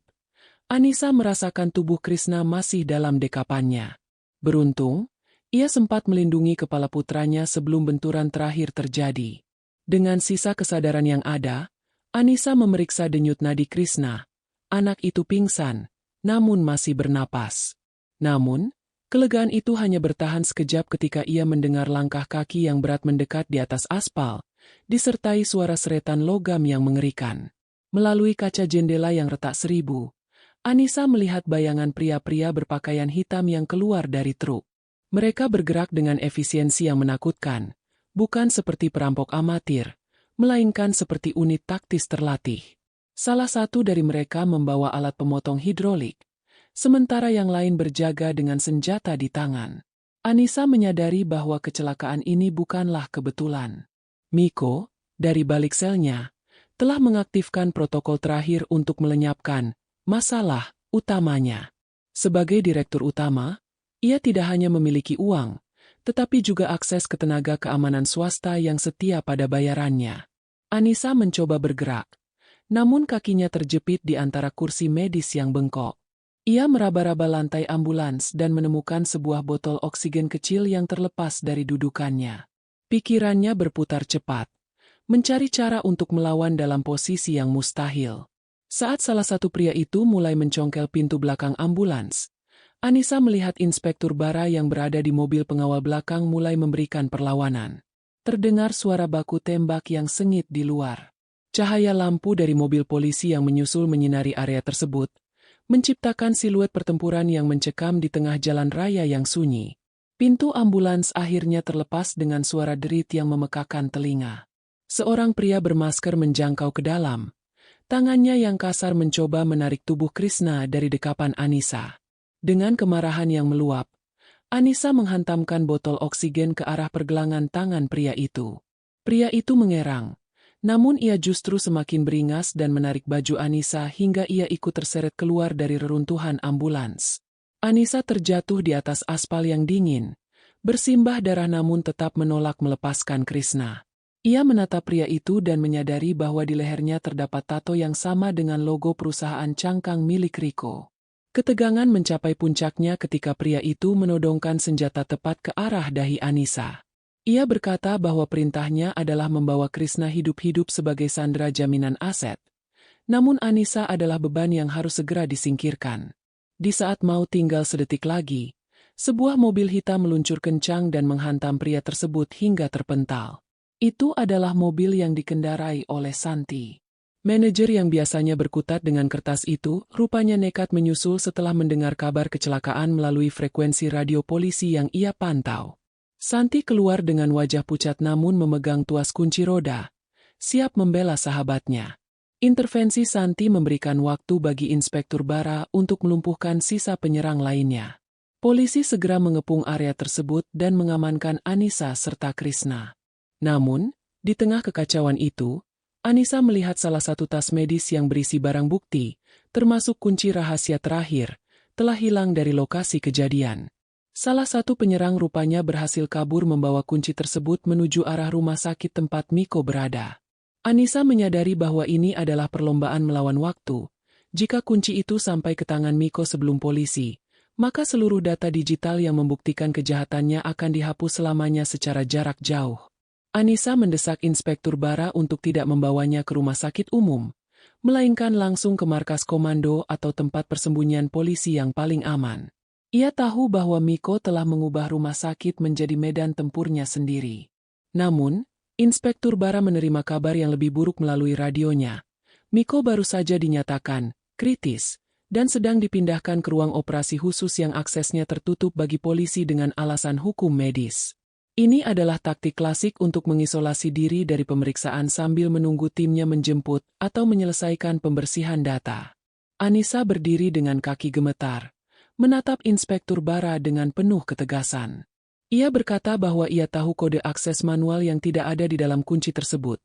Anissa merasakan tubuh Krishna masih dalam dekapannya. Beruntung, ia sempat melindungi kepala putranya sebelum benturan terakhir terjadi. Dengan sisa kesadaran yang ada, Anissa memeriksa denyut nadi Krishna. Anak itu pingsan, namun masih bernapas. Namun, kelegaan itu hanya bertahan sekejap ketika ia mendengar langkah kaki yang berat mendekat di atas aspal, disertai suara seretan logam yang mengerikan. Melalui kaca jendela yang retak seribu, Anissa melihat bayangan pria-pria berpakaian hitam yang keluar dari truk. Mereka bergerak dengan efisiensi yang menakutkan, bukan seperti perampok amatir, melainkan seperti unit taktis terlatih. Salah satu dari mereka membawa alat pemotong hidrolik, sementara yang lain berjaga dengan senjata di tangan. Anissa menyadari bahwa kecelakaan ini bukanlah kebetulan. Miko, dari balik selnya, telah mengaktifkan protokol terakhir untuk melenyapkan masalah utamanya. Sebagai direktur utama, ia tidak hanya memiliki uang, tetapi juga akses ke tenaga keamanan swasta yang setia pada bayarannya. Anissa mencoba bergerak, namun kakinya terjepit di antara kursi medis yang bengkok. Ia meraba-raba lantai ambulans dan menemukan sebuah botol oksigen kecil yang terlepas dari dudukannya. Pikirannya berputar cepat, mencari cara untuk melawan dalam posisi yang mustahil. Saat salah satu pria itu mulai mencongkel pintu belakang ambulans, Anissa melihat Inspektur Bara yang berada di mobil pengawal belakang mulai memberikan perlawanan. Terdengar suara baku tembak yang sengit di luar. Cahaya lampu dari mobil polisi yang menyusul menyinari area tersebut, menciptakan siluet pertempuran yang mencekam di tengah jalan raya yang sunyi. Pintu ambulans akhirnya terlepas dengan suara derit yang memekakan telinga. Seorang pria bermasker menjangkau ke dalam. Tangannya yang kasar mencoba menarik tubuh Krishna dari dekapan Anissa. Dengan kemarahan yang meluap, Anissa menghantamkan botol oksigen ke arah pergelangan tangan pria itu. Pria itu mengerang, namun ia justru semakin beringas dan menarik baju Anissa hingga ia ikut terseret keluar dari reruntuhan ambulans. Anissa terjatuh di atas aspal yang dingin, bersimbah darah namun tetap menolak melepaskan Krishna. Ia menatap pria itu dan menyadari bahwa di lehernya terdapat tato yang sama dengan logo perusahaan cangkang milik Riko. Ketegangan mencapai puncaknya ketika pria itu menodongkan senjata tepat ke arah dahi Anissa. Ia berkata bahwa perintahnya adalah membawa Krishna hidup-hidup sebagai sandera jaminan aset. Namun Anissa adalah beban yang harus segera disingkirkan. Di saat mau tinggal sedetik lagi, sebuah mobil hitam meluncur kencang dan menghantam pria tersebut hingga terpental. Itu adalah mobil yang dikendarai oleh Santi. Manajer yang biasanya berkutat dengan kertas itu, rupanya nekat menyusul setelah mendengar kabar kecelakaan melalui frekuensi radio polisi yang ia pantau. Santi keluar dengan wajah pucat namun memegang tuas kunci roda, siap membela sahabatnya. Intervensi Santi memberikan waktu bagi Inspektur Bara untuk melumpuhkan sisa penyerang lainnya. Polisi segera mengepung area tersebut dan mengamankan Anissa serta Krishna. Namun, di tengah kekacauan itu, Anissa melihat salah satu tas medis yang berisi barang bukti, termasuk kunci rahasia terakhir, telah hilang dari lokasi kejadian. Salah satu penyerang rupanya berhasil kabur membawa kunci tersebut menuju arah rumah sakit tempat Miko berada. Anissa menyadari bahwa ini adalah perlombaan melawan waktu. Jika kunci itu sampai ke tangan Miko sebelum polisi, maka seluruh data digital yang membuktikan kejahatannya akan dihapus selamanya secara jarak jauh. Anissa mendesak Inspektur Bara untuk tidak membawanya ke rumah sakit umum, melainkan langsung ke markas komando atau tempat persembunyian polisi yang paling aman. Ia tahu bahwa Miko telah mengubah rumah sakit menjadi medan tempurnya sendiri. Namun, Inspektur Bara menerima kabar yang lebih buruk melalui radionya. Miko baru saja dinyatakan kritis dan sedang dipindahkan ke ruang operasi khusus yang aksesnya tertutup bagi polisi dengan alasan hukum medis. Ini adalah taktik klasik untuk mengisolasi diri dari pemeriksaan sambil menunggu timnya menjemput atau menyelesaikan pembersihan data. Anissa berdiri dengan kaki gemetar, menatap Inspektur Bara dengan penuh ketegasan. Ia berkata bahwa ia tahu kode akses manual yang tidak ada di dalam kunci tersebut.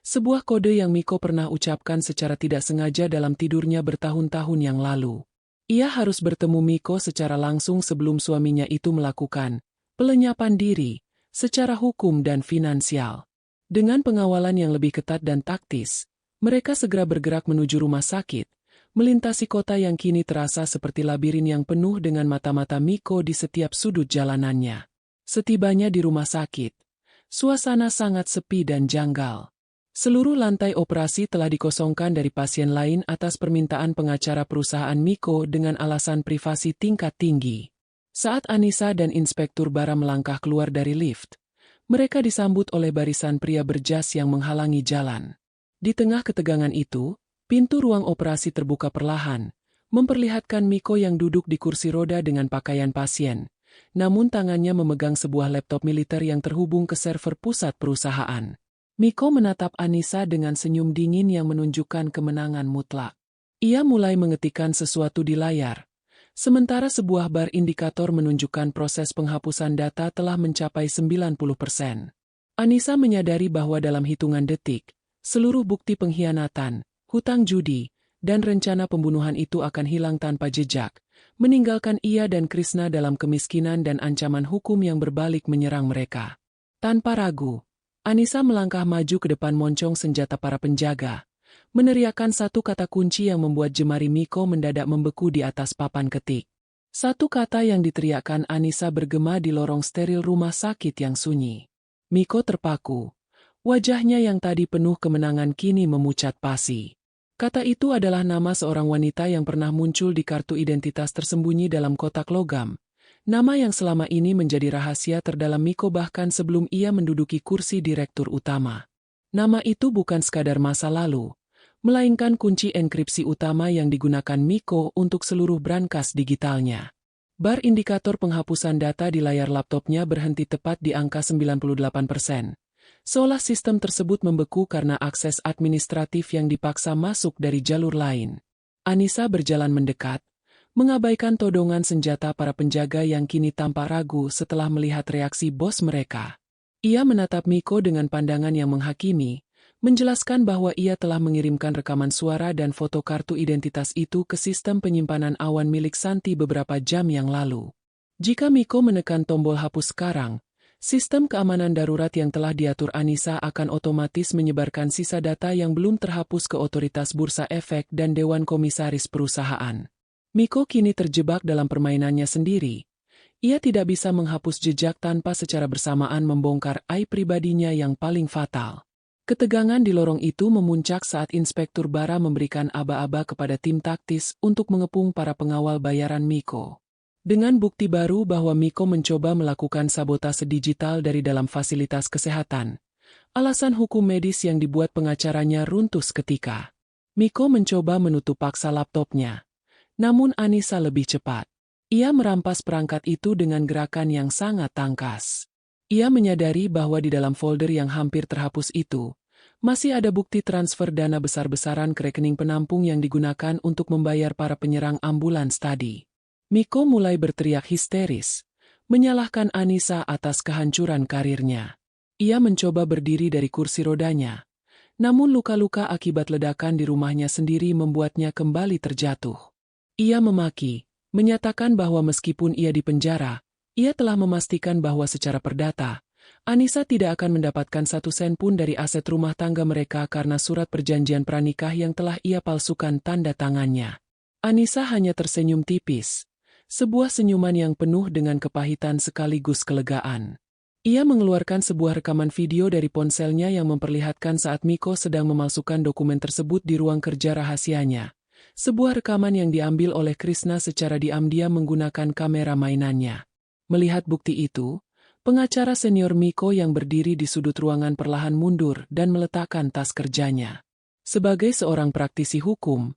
Sebuah kode yang Miko pernah ucapkan secara tidak sengaja dalam tidurnya bertahun-tahun yang lalu. Ia harus bertemu Miko secara langsung sebelum suaminya itu melakukan pelenyapan diri secara hukum dan finansial. Dengan pengawalan yang lebih ketat dan taktis, mereka segera bergerak menuju rumah sakit, melintasi kota yang kini terasa seperti labirin yang penuh dengan mata-mata Miko di setiap sudut jalanannya. Setibanya di rumah sakit, suasana sangat sepi dan janggal. Seluruh lantai operasi telah dikosongkan dari pasien lain atas permintaan pengacara perusahaan Miko dengan alasan privasi tingkat tinggi. Saat Anissa dan Inspektur Bara melangkah keluar dari lift, mereka disambut oleh barisan pria berjas yang menghalangi jalan. Di tengah ketegangan itu, pintu ruang operasi terbuka perlahan, memperlihatkan Miko yang duduk di kursi roda dengan pakaian pasien, namun tangannya memegang sebuah laptop militer yang terhubung ke server pusat perusahaan. Miko menatap Anissa dengan senyum dingin yang menunjukkan kemenangan mutlak. Ia mulai mengetikkan sesuatu di layar. Sementara sebuah bar indikator menunjukkan proses penghapusan data telah mencapai 90%. Anissa menyadari bahwa dalam hitungan detik, seluruh bukti pengkhianatan, hutang judi, dan rencana pembunuhan itu akan hilang tanpa jejak, meninggalkan ia dan Krishna dalam kemiskinan dan ancaman hukum yang berbalik menyerang mereka. Tanpa ragu, Anissa melangkah maju ke depan moncong senjata para penjaga, meneriakkan satu kata kunci yang membuat jemari Miko mendadak membeku di atas papan ketik. Satu kata yang diteriakkan Anissa bergema di lorong steril rumah sakit yang sunyi. Miko terpaku. Wajahnya yang tadi penuh kemenangan kini memucat pasi. Kata itu adalah nama seorang wanita yang pernah muncul di kartu identitas tersembunyi dalam kotak logam. Nama yang selama ini menjadi rahasia terdalam Miko bahkan sebelum ia menduduki kursi direktur utama. Nama itu bukan sekadar masa lalu, melainkan kunci enkripsi utama yang digunakan Miko untuk seluruh brankas digitalnya. Bar indikator penghapusan data di layar laptopnya berhenti tepat di angka 98%. Seolah sistem tersebut membeku karena akses administratif yang dipaksa masuk dari jalur lain. Anissa berjalan mendekat, mengabaikan todongan senjata para penjaga yang kini tampak ragu setelah melihat reaksi bos mereka. Ia menatap Miko dengan pandangan yang menghakimi, menjelaskan bahwa ia telah mengirimkan rekaman suara dan foto kartu identitas itu ke sistem penyimpanan awan milik Santi beberapa jam yang lalu. Jika Miko menekan tombol hapus sekarang, sistem keamanan darurat yang telah diatur Anissa akan otomatis menyebarkan sisa data yang belum terhapus ke otoritas bursa efek dan dewan komisaris perusahaan. Miko kini terjebak dalam permainannya sendiri. Ia tidak bisa menghapus jejak tanpa secara bersamaan membongkar aib pribadinya yang paling fatal. Ketegangan di lorong itu memuncak saat Inspektur Bara memberikan aba-aba kepada tim taktis untuk mengepung para pengawal bayaran Miko. Dengan bukti baru bahwa Miko mencoba melakukan sabotase digital dari dalam fasilitas kesehatan, alasan hukum medis yang dibuat pengacaranya runtuh seketika. Miko mencoba menutup paksa laptopnya. Namun Anissa lebih cepat. Ia merampas perangkat itu dengan gerakan yang sangat tangkas. Ia menyadari bahwa di dalam folder yang hampir terhapus itu, masih ada bukti transfer dana besar-besaran ke rekening penampung yang digunakan untuk membayar para penyerang ambulans tadi. Miko mulai berteriak histeris, menyalahkan Anissa atas kehancuran karirnya. Ia mencoba berdiri dari kursi rodanya, namun luka-luka akibat ledakan di rumahnya sendiri membuatnya kembali terjatuh. Ia memaki, menyatakan bahwa meskipun ia dipenjara, ia telah memastikan bahwa secara perdata, Anissa tidak akan mendapatkan 1 sen pun dari aset rumah tangga mereka karena surat perjanjian pranikah yang telah ia palsukan tanda tangannya. Anissa hanya tersenyum tipis. Sebuah senyuman yang penuh dengan kepahitan sekaligus kelegaan. Ia mengeluarkan sebuah rekaman video dari ponselnya yang memperlihatkan saat Miko sedang memasukkan dokumen tersebut di ruang kerja rahasianya. Sebuah rekaman yang diambil oleh Krishna secara diam-diam menggunakan kamera mainannya. Melihat bukti itu, pengacara senior Miko yang berdiri di sudut ruangan perlahan mundur dan meletakkan tas kerjanya. Sebagai seorang praktisi hukum,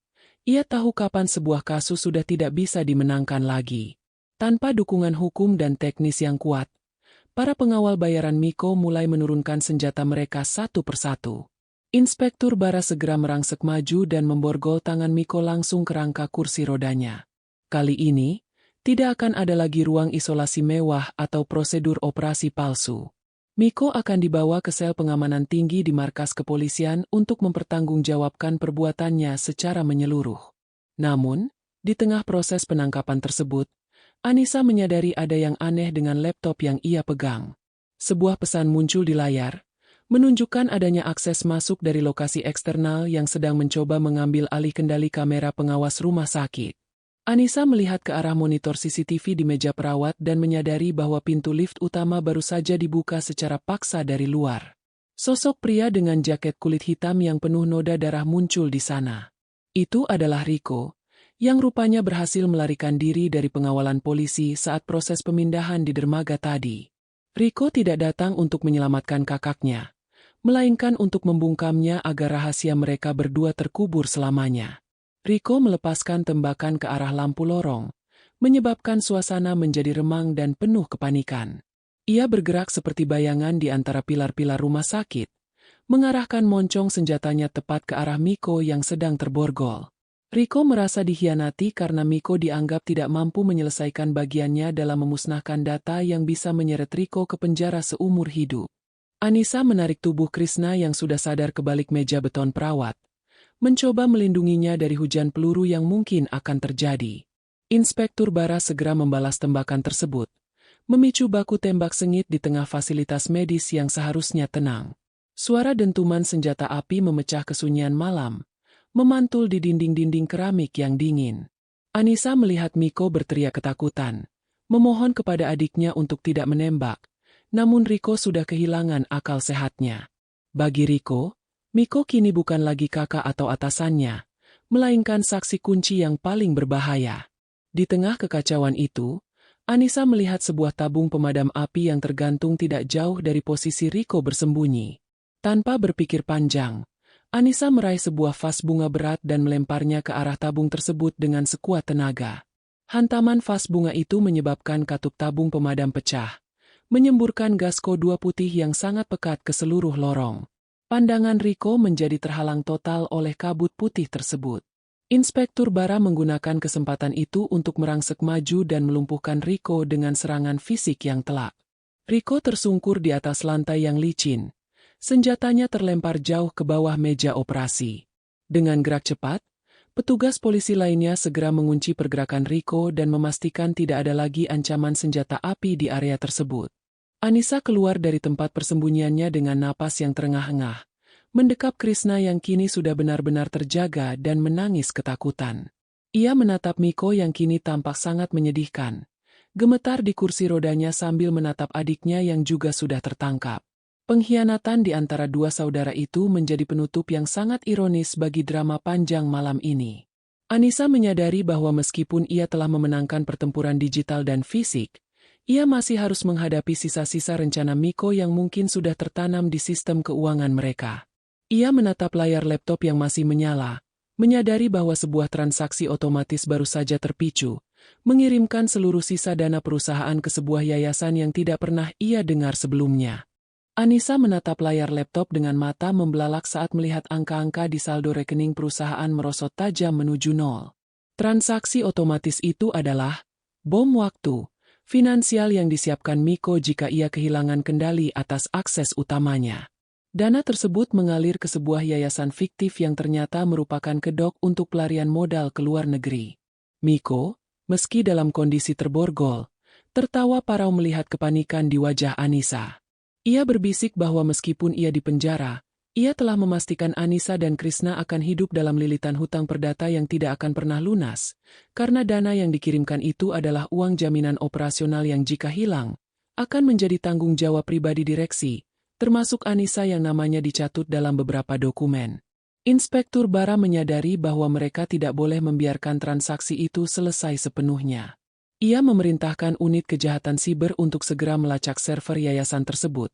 ia tahu kapan sebuah kasus sudah tidak bisa dimenangkan lagi. Tanpa dukungan hukum dan teknis yang kuat, para pengawal bayaran Miko mulai menurunkan senjata mereka satu persatu. Inspektur Bara segera merangsek maju dan memborgol tangan Miko langsung ke rangka kursi rodanya. Kali ini, tidak akan ada lagi ruang isolasi mewah atau prosedur operasi palsu. Miko akan dibawa ke sel pengamanan tinggi di markas kepolisian untuk mempertanggungjawabkan perbuatannya secara menyeluruh. Namun, di tengah proses penangkapan tersebut, Anissa menyadari ada yang aneh dengan laptop yang ia pegang. Sebuah pesan muncul di layar, menunjukkan adanya akses masuk dari lokasi eksternal yang sedang mencoba mengambil alih kendali kamera pengawas rumah sakit. Anissa melihat ke arah monitor CCTV di meja perawat dan menyadari bahwa pintu lift utama baru saja dibuka secara paksa dari luar. Sosok pria dengan jaket kulit hitam yang penuh noda darah muncul di sana. Itu adalah Rico, yang rupanya berhasil melarikan diri dari pengawalan polisi saat proses pemindahan di dermaga tadi. Rico tidak datang untuk menyelamatkan kakaknya, melainkan untuk membungkamnya agar rahasia mereka berdua terkubur selamanya. Rico melepaskan tembakan ke arah lampu lorong, menyebabkan suasana menjadi remang dan penuh kepanikan. Ia bergerak seperti bayangan di antara pilar-pilar rumah sakit, mengarahkan moncong senjatanya tepat ke arah Miko yang sedang terborgol. Rico merasa dikhianati karena Miko dianggap tidak mampu menyelesaikan bagiannya dalam memusnahkan data yang bisa menyeret Rico ke penjara seumur hidup. Anissa menarik tubuh Krishna yang sudah sadar ke balik meja beton perawat, mencoba melindunginya dari hujan peluru yang mungkin akan terjadi. Inspektur Bara segera membalas tembakan tersebut, memicu baku tembak sengit di tengah fasilitas medis yang seharusnya tenang. Suara dentuman senjata api memecah kesunyian malam, memantul di dinding-dinding keramik yang dingin. Anissa melihat Miko berteriak ketakutan, memohon kepada adiknya untuk tidak menembak, namun Rico sudah kehilangan akal sehatnya. Bagi Riko, Miko kini bukan lagi kakak atau atasannya, melainkan saksi kunci yang paling berbahaya. Di tengah kekacauan itu, Anissa melihat sebuah tabung pemadam api yang tergantung tidak jauh dari posisi Riko bersembunyi. Tanpa berpikir panjang, Anissa meraih sebuah vas bunga berat dan melemparnya ke arah tabung tersebut dengan sekuat tenaga. Hantaman vas bunga itu menyebabkan katup tabung pemadam pecah, menyemburkan gas Ko2 putih yang sangat pekat ke seluruh lorong. Pandangan Riko menjadi terhalang total oleh kabut putih tersebut. Inspektur Bara menggunakan kesempatan itu untuk merangsek maju dan melumpuhkan Riko dengan serangan fisik yang telak. Riko tersungkur di atas lantai yang licin. Senjatanya terlempar jauh ke bawah meja operasi. Dengan gerak cepat, petugas polisi lainnya segera mengunci pergerakan Riko dan memastikan tidak ada lagi ancaman senjata api di area tersebut. Anissa keluar dari tempat persembunyiannya dengan napas yang terengah-engah, mendekap Krishna yang kini sudah benar-benar terjaga dan menangis ketakutan. Ia menatap Miko yang kini tampak sangat menyedihkan, gemetar di kursi rodanya sambil menatap adiknya yang juga sudah tertangkap. Pengkhianatan di antara dua saudara itu menjadi penutup yang sangat ironis bagi drama panjang malam ini. Anissa menyadari bahwa meskipun ia telah memenangkan pertempuran digital dan fisik, ia masih harus menghadapi sisa-sisa rencana Miko yang mungkin sudah tertanam di sistem keuangan mereka. Ia menatap layar laptop yang masih menyala, menyadari bahwa sebuah transaksi otomatis baru saja terpicu, mengirimkan seluruh sisa dana perusahaan ke sebuah yayasan yang tidak pernah ia dengar sebelumnya. Anissa menatap layar laptop dengan mata membelalak saat melihat angka-angka di saldo rekening perusahaan merosot tajam menuju nol. Transaksi otomatis itu adalah bom waktu finansial yang disiapkan Miko jika ia kehilangan kendali atas akses utamanya. Dana tersebut mengalir ke sebuah yayasan fiktif yang ternyata merupakan kedok untuk pelarian modal ke luar negeri. Miko, meski dalam kondisi terborgol, tertawa parau melihat kepanikan di wajah Anissa. Ia berbisik bahwa meskipun ia di penjara, ia telah memastikan Anissa dan Krishna akan hidup dalam lilitan hutang perdata yang tidak akan pernah lunas, karena dana yang dikirimkan itu adalah uang jaminan operasional yang jika hilang, akan menjadi tanggung jawab pribadi direksi, termasuk Anissa yang namanya dicatut dalam beberapa dokumen. Inspektur Bara menyadari bahwa mereka tidak boleh membiarkan transaksi itu selesai sepenuhnya. Ia memerintahkan unit kejahatan siber untuk segera melacak server yayasan tersebut.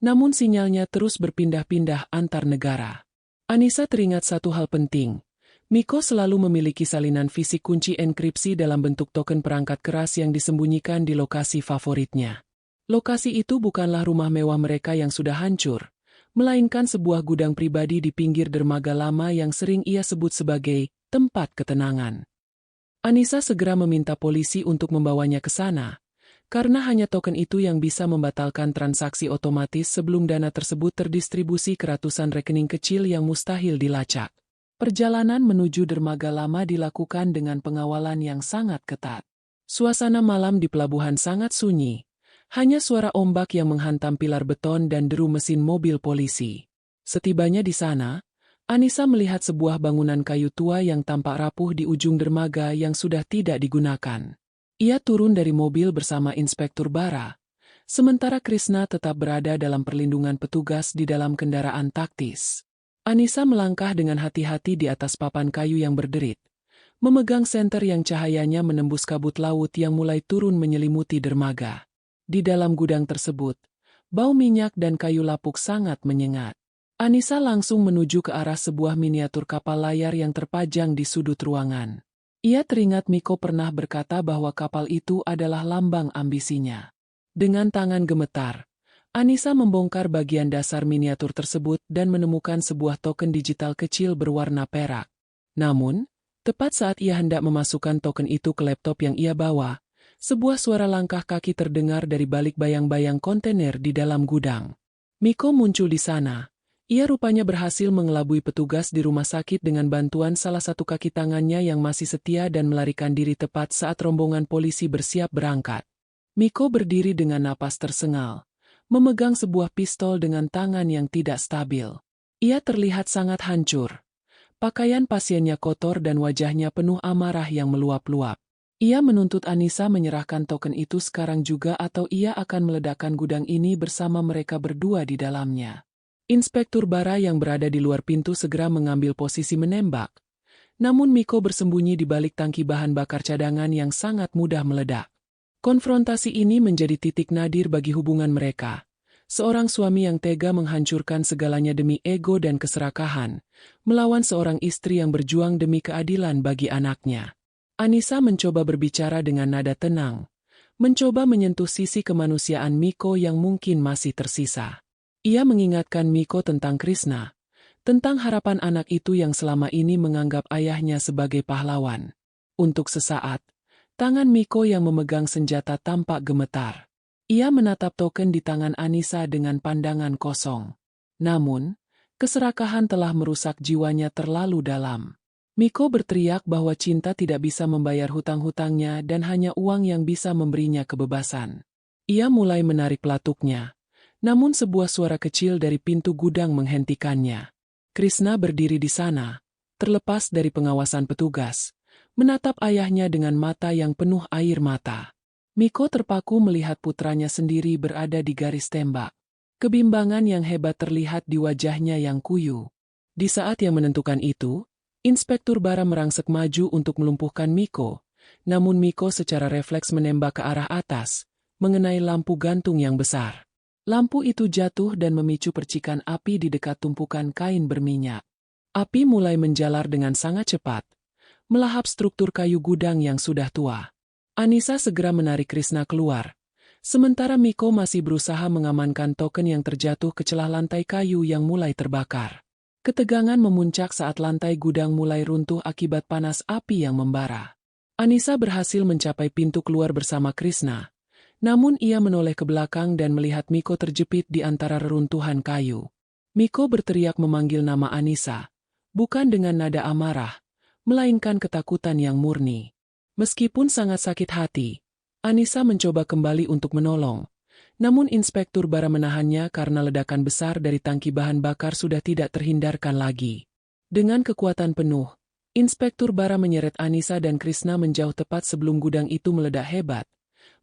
Namun sinyalnya terus berpindah-pindah antar negara. Anissa teringat satu hal penting. Miko selalu memiliki salinan fisik kunci enkripsi dalam bentuk token perangkat keras yang disembunyikan di lokasi favoritnya. Lokasi itu bukanlah rumah mewah mereka yang sudah hancur, melainkan sebuah gudang pribadi di pinggir dermaga lama yang sering ia sebut sebagai tempat ketenangan. Anissa segera meminta polisi untuk membawanya ke sana, karena hanya token itu yang bisa membatalkan transaksi otomatis sebelum dana tersebut terdistribusi ke ratusan rekening kecil yang mustahil dilacak. Perjalanan menuju dermaga lama dilakukan dengan pengawalan yang sangat ketat. Suasana malam di pelabuhan sangat sunyi, hanya suara ombak yang menghantam pilar beton dan deru mesin mobil polisi. Setibanya di sana, Anissa melihat sebuah bangunan kayu tua yang tampak rapuh di ujung dermaga yang sudah tidak digunakan. Ia turun dari mobil bersama Inspektur Bara, sementara Krishna tetap berada dalam perlindungan petugas di dalam kendaraan taktis. Anissa melangkah dengan hati-hati di atas papan kayu yang berderit, memegang senter yang cahayanya menembus kabut laut yang mulai turun menyelimuti dermaga. Di dalam gudang tersebut, bau minyak dan kayu lapuk sangat menyengat. Anissa langsung menuju ke arah sebuah miniatur kapal layar yang terpajang di sudut ruangan. Ia teringat Miko pernah berkata bahwa kapal itu adalah lambang ambisinya. Dengan tangan gemetar, Anissa membongkar bagian dasar miniatur tersebut dan menemukan sebuah token digital kecil berwarna perak. Namun, tepat saat ia hendak memasukkan token itu ke laptop yang ia bawa, sebuah suara langkah kaki terdengar dari balik bayang-bayang kontainer di dalam gudang. Miko muncul di sana. Ia rupanya berhasil mengelabui petugas di rumah sakit dengan bantuan salah satu kaki tangannya yang masih setia dan melarikan diri tepat saat rombongan polisi bersiap berangkat. Miko berdiri dengan napas tersengal, memegang sebuah pistol dengan tangan yang tidak stabil. Ia terlihat sangat hancur. Pakaian pasiennya kotor dan wajahnya penuh amarah yang meluap-luap. Ia menuntut Anissa menyerahkan token itu sekarang juga atau ia akan meledakkan gudang ini bersama mereka berdua di dalamnya. Inspektur Bara yang berada di luar pintu segera mengambil posisi menembak. Namun Miko bersembunyi di balik tangki bahan bakar cadangan yang sangat mudah meledak. Konfrontasi ini menjadi titik nadir bagi hubungan mereka. Seorang suami yang tega menghancurkan segalanya demi ego dan keserakahan, melawan seorang istri yang berjuang demi keadilan bagi anaknya. Anissa mencoba berbicara dengan nada tenang, mencoba menyentuh sisi kemanusiaan Miko yang mungkin masih tersisa. Ia mengingatkan Miko tentang Krishna, tentang harapan anak itu yang selama ini menganggap ayahnya sebagai pahlawan. Untuk sesaat, tangan Miko yang memegang senjata tampak gemetar. Ia menatap token di tangan Anissa dengan pandangan kosong. Namun, keserakahan telah merusak jiwanya terlalu dalam. Miko berteriak bahwa cinta tidak bisa membayar hutang-hutangnya dan hanya uang yang bisa memberinya kebebasan. Ia mulai menarik pelatuknya. Namun sebuah suara kecil dari pintu gudang menghentikannya. Krishna berdiri di sana, terlepas dari pengawasan petugas, menatap ayahnya dengan mata yang penuh air mata. Miko terpaku melihat putranya sendiri berada di garis tembak. Kebimbangan yang hebat terlihat di wajahnya yang kuyu. Di saat yang menentukan itu, Inspektur Bara merangsek maju untuk melumpuhkan Miko, namun Miko secara refleks menembak ke arah atas, mengenai lampu gantung yang besar. Lampu itu jatuh dan memicu percikan api di dekat tumpukan kain berminyak. Api mulai menjalar dengan sangat cepat, melahap struktur kayu gudang yang sudah tua. Anissa segera menarik Krishna keluar, sementara Miko masih berusaha mengamankan token yang terjatuh ke celah lantai kayu yang mulai terbakar. Ketegangan memuncak saat lantai gudang mulai runtuh akibat panas api yang membara. Anissa berhasil mencapai pintu keluar bersama Krishna. Namun ia menoleh ke belakang dan melihat Miko terjepit di antara reruntuhan kayu. Miko berteriak memanggil nama Anissa, bukan dengan nada amarah, melainkan ketakutan yang murni. Meskipun sangat sakit hati, Anissa mencoba kembali untuk menolong. Namun Inspektur Bara menahannya karena ledakan besar dari tangki bahan bakar sudah tidak terhindarkan lagi. Dengan kekuatan penuh, Inspektur Bara menyeret Anissa dan Krishna menjauh tepat sebelum gudang itu meledak hebat,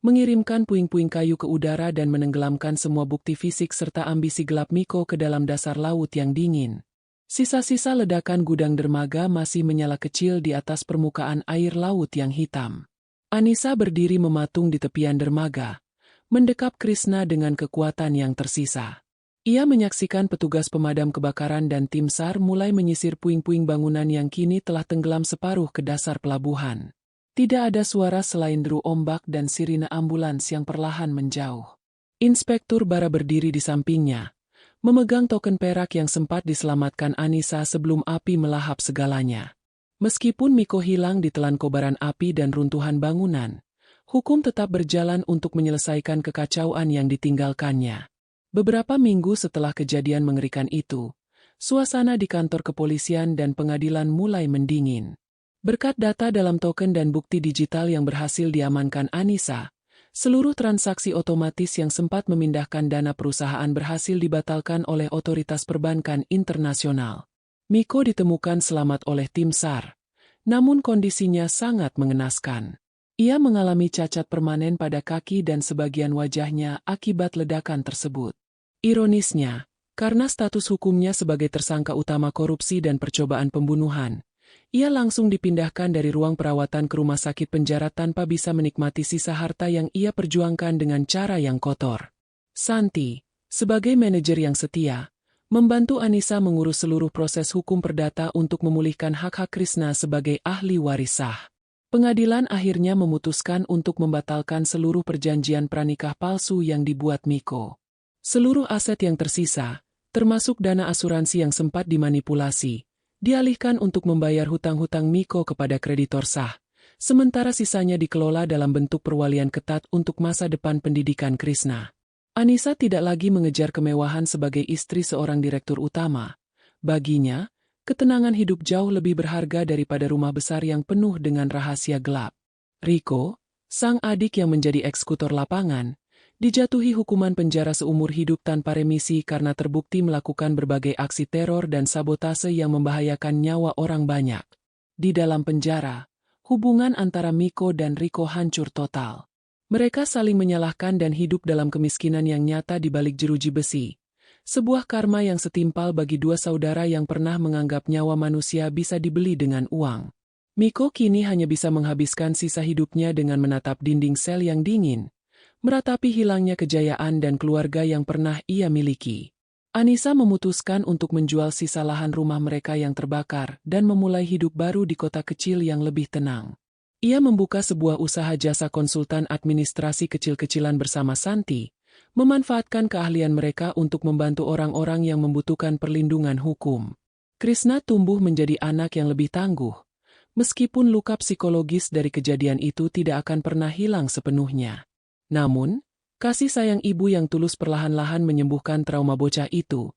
mengirimkan puing-puing kayu ke udara dan menenggelamkan semua bukti fisik serta ambisi gelap Miko ke dalam dasar laut yang dingin. Sisa-sisa ledakan gudang dermaga masih menyala kecil di atas permukaan air laut yang hitam. Anissa berdiri mematung di tepian dermaga, mendekap Krishna dengan kekuatan yang tersisa. Ia menyaksikan petugas pemadam kebakaran dan tim SAR mulai menyisir puing-puing bangunan yang kini telah tenggelam separuh ke dasar pelabuhan. Tidak ada suara selain deru ombak dan sirine ambulans yang perlahan menjauh. Inspektur Bara berdiri di sampingnya, memegang token perak yang sempat diselamatkan Anissa sebelum api melahap segalanya. Meskipun Miko hilang ditelan kobaran api dan runtuhan bangunan, hukum tetap berjalan untuk menyelesaikan kekacauan yang ditinggalkannya. Beberapa minggu setelah kejadian mengerikan itu, suasana di kantor kepolisian dan pengadilan mulai mendingin. Berkat data dalam token dan bukti digital yang berhasil diamankan Anissa, seluruh transaksi otomatis yang sempat memindahkan dana perusahaan berhasil dibatalkan oleh otoritas perbankan internasional. Miko ditemukan selamat oleh tim SAR, namun kondisinya sangat mengenaskan. Ia mengalami cacat permanen pada kaki dan sebagian wajahnya akibat ledakan tersebut. Ironisnya, karena status hukumnya sebagai tersangka utama korupsi dan percobaan pembunuhan, ia langsung dipindahkan dari ruang perawatan ke rumah sakit penjara tanpa bisa menikmati sisa harta yang ia perjuangkan dengan cara yang kotor. Santi, sebagai manajer yang setia, membantu Anissa mengurus seluruh proses hukum perdata untuk memulihkan hak-hak Krishna sebagai ahli waris sah. Pengadilan akhirnya memutuskan untuk membatalkan seluruh perjanjian pranikah palsu yang dibuat Miko. Seluruh aset yang tersisa, termasuk dana asuransi yang sempat dimanipulasi, dialihkan untuk membayar hutang-hutang Miko kepada kreditor sah, sementara sisanya dikelola dalam bentuk perwalian ketat untuk masa depan pendidikan Krishna. Anissa tidak lagi mengejar kemewahan sebagai istri seorang direktur utama. Baginya, ketenangan hidup jauh lebih berharga daripada rumah besar yang penuh dengan rahasia gelap. Rico, sang adik yang menjadi eksekutor lapangan, dijatuhi hukuman penjara seumur hidup tanpa remisi karena terbukti melakukan berbagai aksi teror dan sabotase yang membahayakan nyawa orang banyak. Di dalam penjara, hubungan antara Miko dan Rico hancur total. Mereka saling menyalahkan dan hidup dalam kemiskinan yang nyata di balik jeruji besi, Sebuah karma yang setimpal bagi dua saudara yang pernah menganggap nyawa manusia bisa dibeli dengan uang. Miko kini hanya bisa menghabiskan sisa hidupnya dengan menatap dinding sel yang dingin, meratapi hilangnya kejayaan dan keluarga yang pernah ia miliki. Anissa memutuskan untuk menjual sisa lahan rumah mereka yang terbakar dan memulai hidup baru di kota kecil yang lebih tenang. Ia membuka sebuah usaha jasa konsultan administrasi kecil-kecilan bersama Santi, memanfaatkan keahlian mereka untuk membantu orang-orang yang membutuhkan perlindungan hukum. Krishna tumbuh menjadi anak yang lebih tangguh, meskipun luka psikologis dari kejadian itu tidak akan pernah hilang sepenuhnya. Namun, kasih sayang ibu yang tulus perlahan-lahan menyembuhkan trauma bocah itu,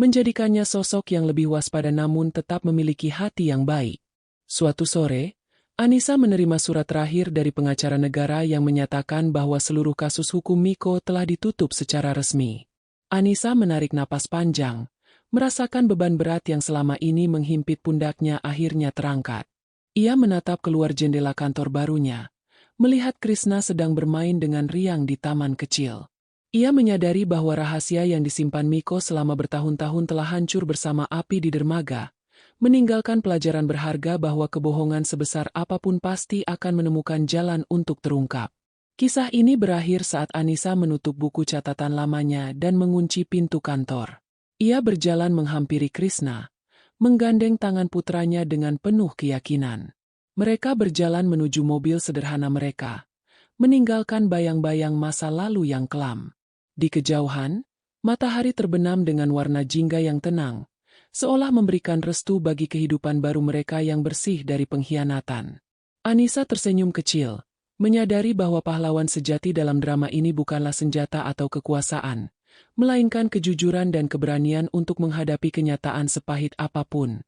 menjadikannya sosok yang lebih waspada namun tetap memiliki hati yang baik. Suatu sore, Anissa menerima surat terakhir dari pengacara negara yang menyatakan bahwa seluruh kasus hukum Miko telah ditutup secara resmi. Anissa menarik napas panjang, merasakan beban berat yang selama ini menghimpit pundaknya akhirnya terangkat. Ia menatap keluar jendela kantor barunya, melihat Krishna sedang bermain dengan riang di taman kecil. Ia menyadari bahwa rahasia yang disimpan Miko selama bertahun-tahun telah hancur bersama api di dermaga, meninggalkan pelajaran berharga bahwa kebohongan sebesar apapun pasti akan menemukan jalan untuk terungkap. Kisah ini berakhir saat Anissa menutup buku catatan lamanya dan mengunci pintu kantor. Ia berjalan menghampiri Krishna, menggandeng tangan putranya dengan penuh keyakinan. Mereka berjalan menuju mobil sederhana mereka, meninggalkan bayang-bayang masa lalu yang kelam. Di kejauhan, matahari terbenam dengan warna jingga yang tenang, seolah memberikan restu bagi kehidupan baru mereka yang bersih dari pengkhianatan. Anissa tersenyum kecil, menyadari bahwa pahlawan sejati dalam drama ini bukanlah senjata atau kekuasaan, melainkan kejujuran dan keberanian untuk menghadapi kenyataan sepahit apapun.